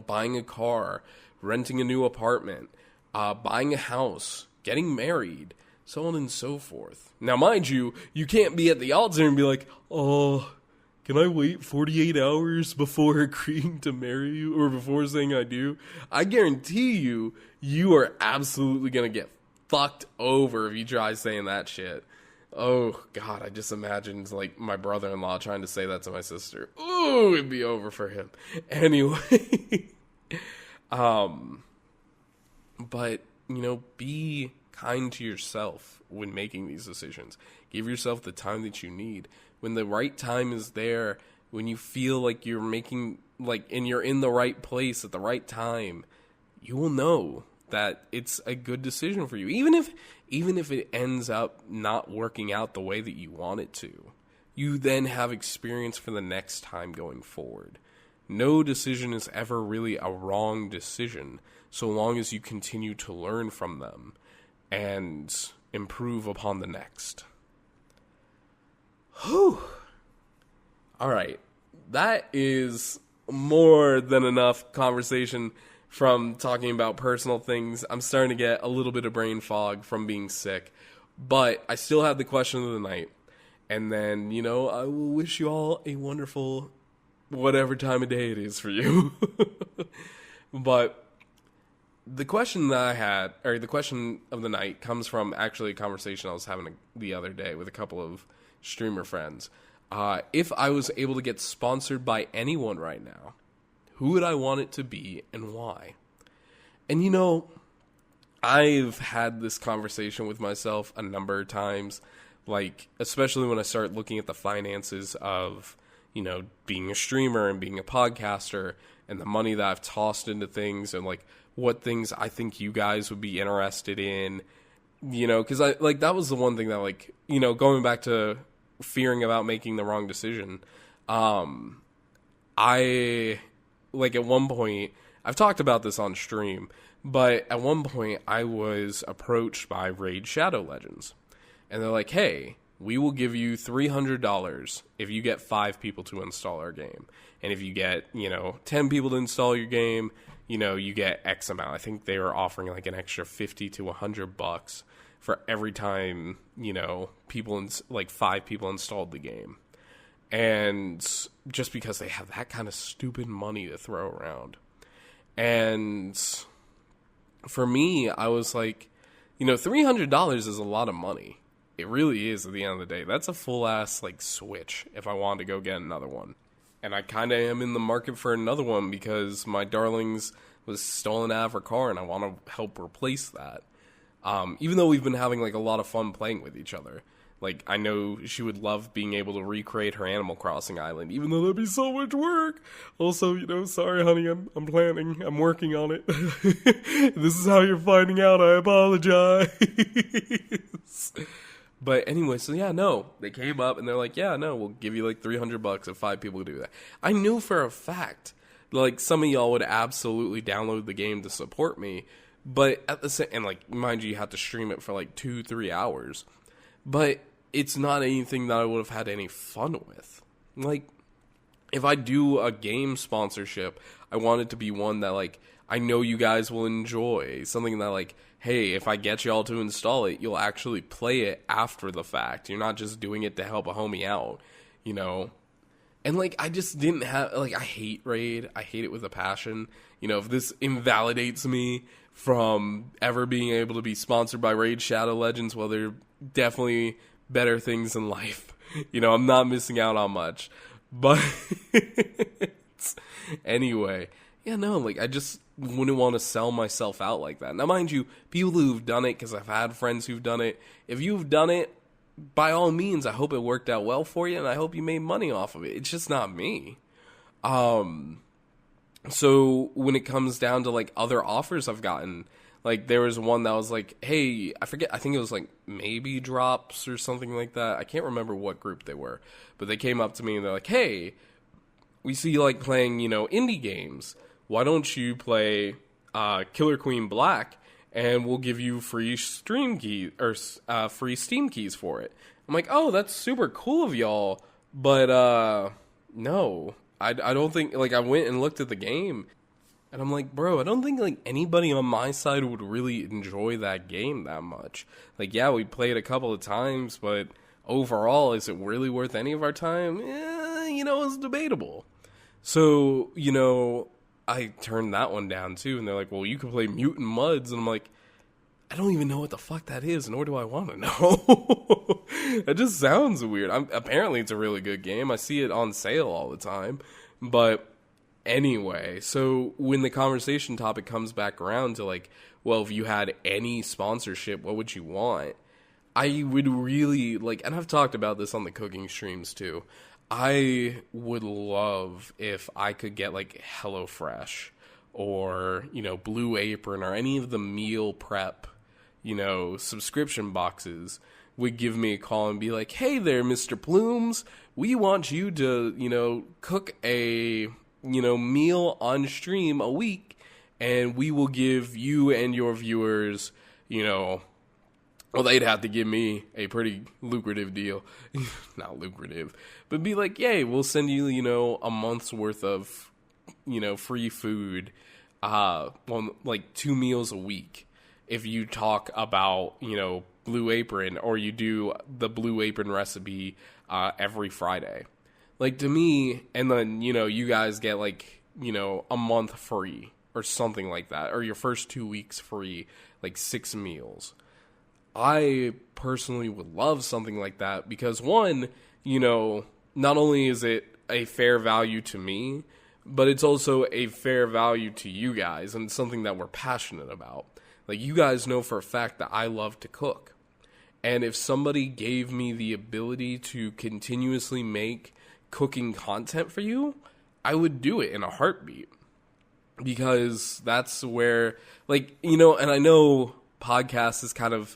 Buying a car, renting a new apartment, buying a house, getting married, so on and so forth. Now, mind you, you can't be at the altar and be like, oh, can I wait 48 hours before agreeing to marry you, or before saying I do? I guarantee you are absolutely going to get fucked over if you try saying that shit. Oh, God, I just imagined, like, my brother-in-law trying to say that to my sister. Ooh, it'd be over for him. Anyway, but, be kind to yourself when making these decisions. Give yourself the time that you need. When the right time is there, when you feel like you're making, like, and you're in the right place at the right time, you will know that it's a good decision for you. Even if it ends up not working out the way that you want it to, you then have experience for the next time going forward. No decision is ever really a wrong decision, so long as you continue to learn from them and improve upon the next. Whew. All right. That is more than enough conversation from talking about personal things. I'm starting to get a little bit of brain fog from being sick, but I still have the question of the night. And then, I will wish you all a wonderful whatever time of day it is for you. But the question that I had, or the question of the night, comes from actually a conversation I was having the other day with a couple of streamer friends. If I was able to get sponsored by anyone right now, who would I want it to be and why? And I've had this conversation with myself a number of times, like, especially when I start looking at the finances of, being a streamer and being a podcaster and the money that I've tossed into things and, like, what things I think you guys would be interested in, because that was the one thing that, like, going back to fearing about making the wrong decision, at one point, I've talked about this on stream, but at one point I was approached by Raid Shadow Legends. And they're like, hey, we will give you $300 if you get 5 people to install our game. And if you get, 10 people to install your game, you get X amount. I think they were offering like an extra $50 to $100 for every time, people, 5 people installed the game. And just because they have that kind of stupid money to throw around. And for me, I was like, $300 is a lot of money. It really is at the end of the day. That's a full-ass, Switch if I wanted to go get another one. And I kind of am in the market for another one because my darlings was stolen out of her car and I want to help replace that. Even though we've been having, a lot of fun playing with each other. I know she would love being able to recreate her Animal Crossing island, even though that'd be so much work. Also, sorry, honey, I'm planning. I'm working on it. This is how you're finding out. I apologize. But anyway, so yeah, no. They came up and they're like, yeah, no, we'll give you $300 if 5 people do that. I knew for a fact, some of y'all would absolutely download the game to support me. But at the same, and mind you, you have to stream it for 2-3 hours. But it's not anything that I would have had any fun with. If I do a game sponsorship, I want it to be one that, I know you guys will enjoy. Something that, hey, if I get y'all to install it, you'll actually play it after the fact. You're not just doing it to help a homie out, And, I just didn't have, I hate Raid. I hate it with a passion. If this invalidates me from ever being able to be sponsored by Raid Shadow Legends, well, they're definitely better things in life. I'm not missing out on much. But anyway, yeah, no, I just wouldn't want to sell myself out like that. Now, mind you, people who've done it, because I've had friends who've done it, if you've done it, by all means, I hope it worked out well for you, and I hope you made money off of it. It's just not me. So when it comes down to, other offers I've gotten, there was one that was hey, I forget, I think it was, Maybe Drops or something like that. I can't remember what group they were. But they came up to me and they're like, hey, we see you playing, indie games. Why don't you play Killer Queen Black, and we'll give you free Steam keys for it. I'm like, oh, that's super cool of y'all, but no, I don't think, I went and looked at the game, and I'm like, bro, I don't think, anybody on my side would really enjoy that game that much. Yeah, we played a couple of times, but overall, is it really worth any of our time? It's debatable. So, I turned that one down too, and they're like, well, you can play Mutant Muds, and I'm like, I don't even know what the fuck that is, nor do I want to know. It just sounds weird. Apparently, it's a really good game. I see it on sale all the time. But anyway, so when the conversation topic comes back around to like, well, if you had any sponsorship, what would you want? I would really like, and I've talked about this on the cooking streams too. I would love if I could get like HelloFresh or, Blue Apron or any of the meal prep, subscription boxes would give me a call and be like, hey there, Mr. Plumes, we want you to, cook a, meal on stream a week, and we will give you and your viewers, well, they'd have to give me a pretty lucrative deal. Not lucrative, but be like, yay, we'll send you, a month's worth of, free food, like 2 meals a week. If you talk about, Blue Apron, or you do the Blue Apron recipe every Friday. Like, to me, and then, you guys get, like, a month free or something like that, or your first 2 weeks free, like 6 meals. I personally would love something like that because, one, not only is it a fair value to me, but it's also a fair value to you guys and something that we're passionate about. Like, you guys know for a fact that I love to cook. And if somebody gave me the ability to continuously make cooking content for you, I would do it in a heartbeat. Because that's where, like, and I know podcasts has kind of,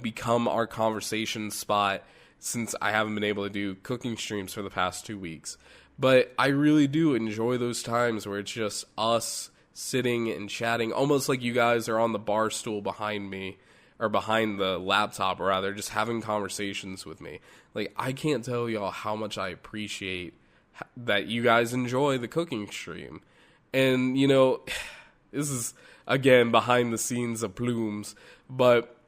become our conversation spot since I haven't been able to do cooking streams for the past 2 weeks. But I really do enjoy those times where it's just us sitting and chatting, almost like you guys are on the bar stool behind me, or behind the laptop, rather, just having conversations with me. Like, I can't tell y'all how much I appreciate that you guys enjoy the cooking stream. And, this is, again, behind the scenes of Plumes, but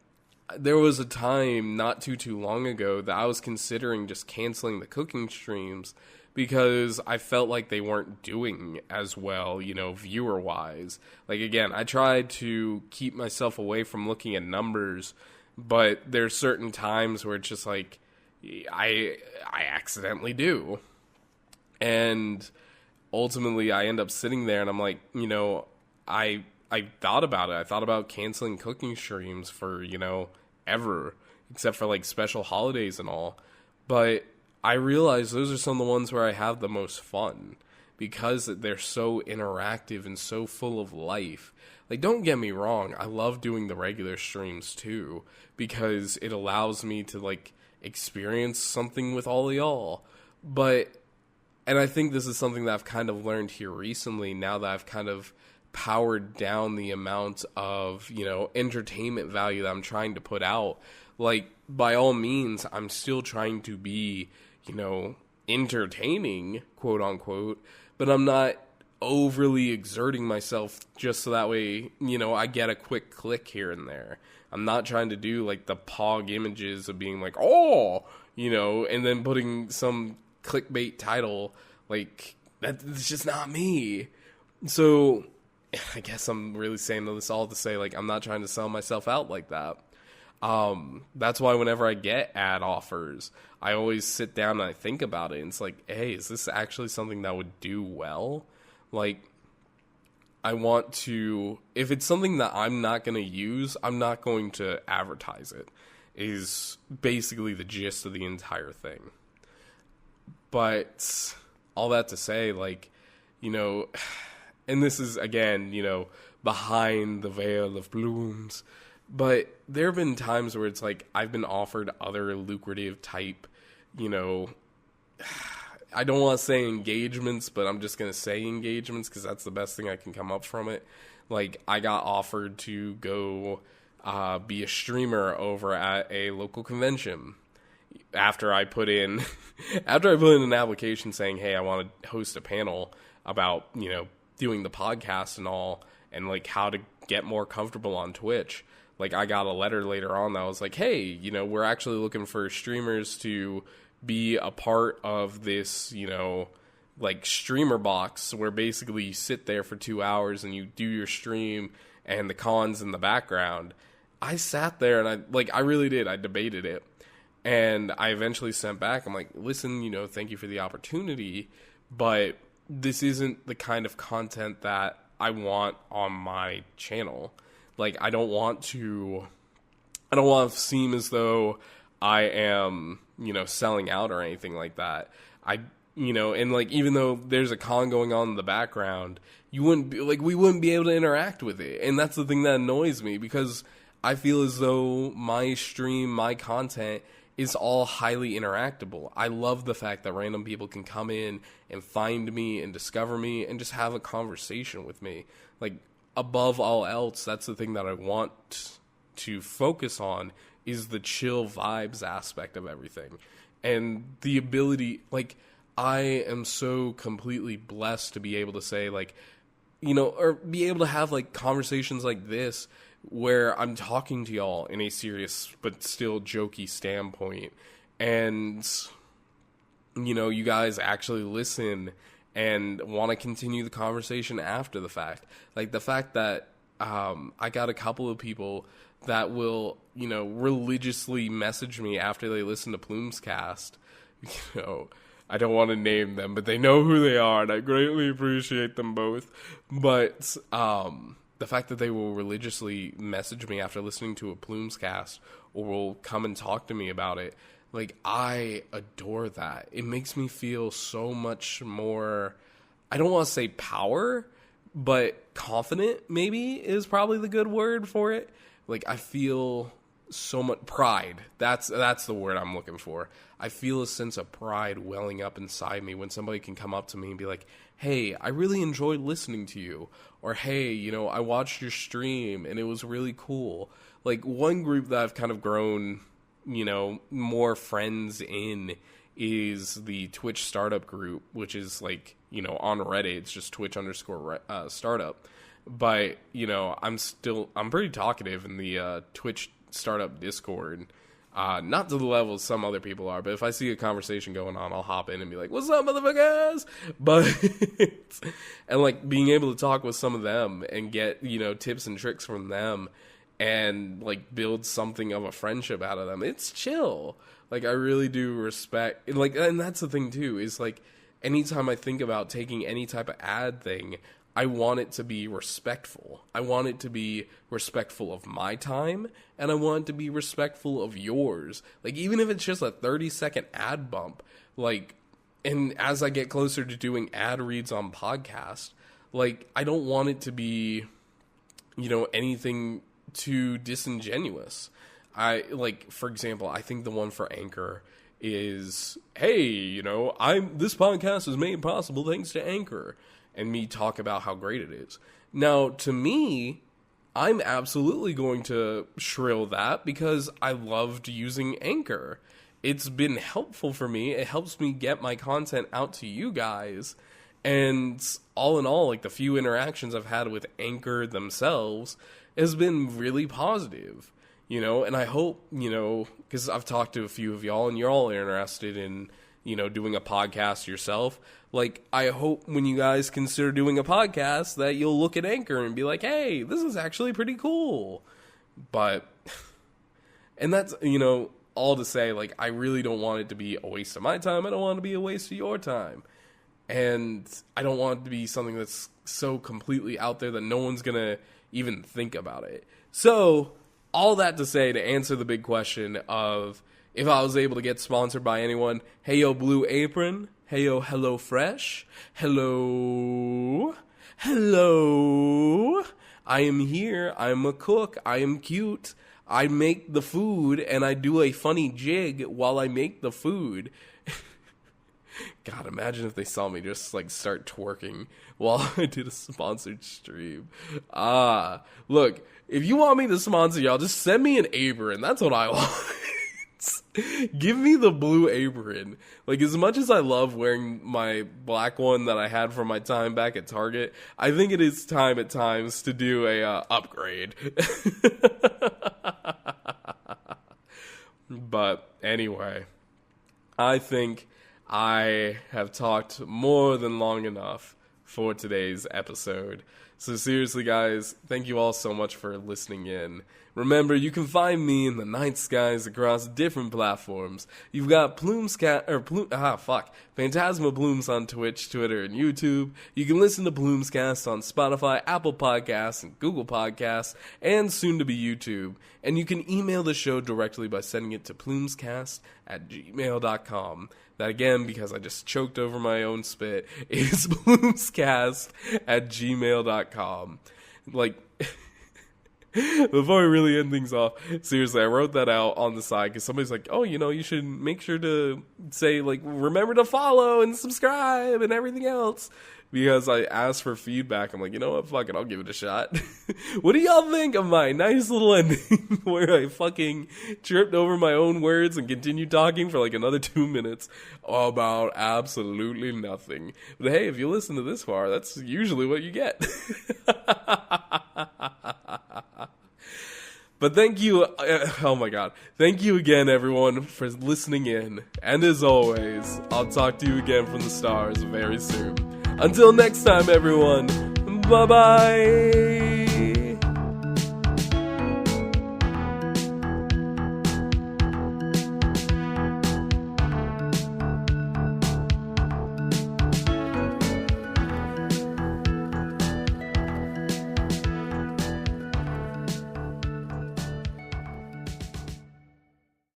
there was a time not too long ago that I was considering just canceling the cooking streams because I felt like they weren't doing as well, viewer-wise. Like, again, I tried to keep myself away from looking at numbers, but there's certain times where it's just like, I accidentally do. And ultimately, I end up sitting there and I'm like, I thought about it. I thought about canceling cooking streams for, ever, except for like special holidays and all. But I realize those are some of the ones where I have the most fun because they're so interactive and so full of life. Like, don't get me wrong, I love doing the regular streams too because it allows me to like experience something with all of y'all. And I think this is something that I've kind of learned here recently now that I've kind of powered down the amount of, entertainment value that I'm trying to put out. Like, by all means, I'm still trying to be, entertaining, quote unquote, but I'm not overly exerting myself just so that way, I get a quick click here and there. I'm not trying to do like the pog images of being like, oh, and then putting some clickbait title. Like, that's just not me. So I guess I'm really saying this all to say, like, I'm not trying to sell myself out like that. That's why whenever I get ad offers, I always sit down and I think about it. And it's like, hey, is this actually something that would do well? Like, I want to, if it's something that I'm not going to use, I'm not going to advertise it, is basically the gist of the entire thing. But all that to say, like, and this is, again, behind the veil of Plumes, but there have been times where it's like I've been offered other lucrative type, I don't want to say engagements, but I'm just going to say engagements because that's the best thing I can come up from it. Like, I got offered to go be a streamer over at a local convention after I put in an application saying, hey, I want to host a panel about, doing the podcast and all, and like how to get more comfortable on Twitch. Like, I got a letter later on that was like, hey, we're actually looking for streamers to be a part of this, like streamer box where basically you sit there for 2 hours and you do your stream and the cons in the background. I sat there and I really did. I debated it. And I eventually sent back, I'm like, listen, thank you for the opportunity, but this isn't the kind of content that I want on my channel. Like, I don't want to seem as though I am, selling out or anything like that. And like, even though there's a con going on in the background, we wouldn't be able to interact with it. And that's the thing that annoys me, because I feel as though my stream, my content is all highly interactable. I love the fact that random people can come in and find me and discover me and just have a conversation with me. Like, above all else, that's the thing that I want to focus on, is the chill vibes aspect of everything. And the ability, like, I am so completely blessed to be able to say, like, or be able to have, like, conversations like this where I'm talking to y'all in a serious but still jokey standpoint, and you guys actually listen and want to continue the conversation after the fact. Like, the fact that I got a couple of people that will religiously message me after they listen to PlumesCast. I don't want to name them, but they know who they are, and I greatly appreciate them both. But the fact that they will religiously message me after listening to a PlumesCast, or will come and talk to me about it, like, I adore that. It makes me feel so much more, I don't want to say power, but confident, maybe, is probably the good word for it. Like, I feel so much pride. That's the word I'm looking for. I feel a sense of pride welling up inside me when somebody can come up to me and be like, hey, I really enjoyed listening to you. Or, hey, I watched your stream and it was really cool. Like, one group that I've kind of grown, more friends in is the Twitch startup group, which is like, on Reddit, it's just Twitch_startup. But, I'm pretty talkative in the Twitch startup Discord. Not to the level some other people are, but if I see a conversation going on, I'll hop in and be like, what's up, motherfuckers? But, and like, being able to talk with some of them and get, tips and tricks from them, and like build something of a friendship out of them, it's chill. Like, I really do respect, like, and that's the thing too, is like, anytime I think about taking any type of ad thing, I want it to be respectful. I want it to be respectful of my time, and I want it to be respectful of yours. Like, even if it's just a 30-second ad bump, like, and as I get closer to doing ad reads on podcasts, like, I don't want it to be, anything too disingenuous. For example, I think the one for Anchor is, hey, this podcast is made possible thanks to Anchor. And me talk about how great it is. Now, to me, I'm absolutely going to shrill that because I loved using Anchor. It's been helpful for me. It helps me get my content out to you guys. And all in all, like, the few interactions I've had with Anchor themselves has been really positive. And I hope, because I've talked to a few of y'all and you're all interested in, doing a podcast yourself. Like, I hope when you guys consider doing a podcast that you'll look at Anchor and be like, hey, this is actually pretty cool. But, and that's, all to say, like, I really don't want it to be a waste of my time. I don't want it to be a waste of your time. And I don't want it to be something that's so completely out there that no one's going to even think about it. So, all that to say, to answer the big question of if I was able to get sponsored by anyone, hey, yo, Blue Apron. Hey, yo, Hello Fresh. Hello. I am here. I am a cook. I am cute. I make the food, and I do a funny jig while I make the food. God, imagine if they saw me just, like, start twerking while I did a sponsored stream. Look, if you want me to sponsor y'all, just send me an apron. That's what I want. Give me the Blue Apron. Like, as much as I love wearing my black one that I had from my time back at Target, I think it is time at times to do a upgrade. But anyway, I think I have talked more than long enough for today's episode. So seriously, guys, thank you all so much for listening in. Remember, you can find me in the night skies across different platforms. You've got PhantasmaPlumes on Twitch, Twitter, and YouTube. You can listen to PlumesCast on Spotify, Apple Podcasts, and Google Podcasts, and soon to be YouTube. And you can email the show directly by sending it to PlumesCast@gmail.com. That again, because I just choked over my own spit, is PlumesCast@gmail.com. Like, before we really end things off, seriously, I wrote that out on the side because somebody's like, oh, you should make sure to say, like, remember to follow and subscribe and everything else. Because I asked for feedback. I'm like, you know what, fuck it, I'll give it a shot. What do y'all think of my nice little ending where I fucking tripped over my own words and continued talking for like another 2 minutes about absolutely nothing? But hey, if you listen to this far, that's usually what you get. But thank you, oh my god, thank you again everyone for listening in, and as always, I'll talk to you again from the stars very soon. Until next time everyone, bye bye!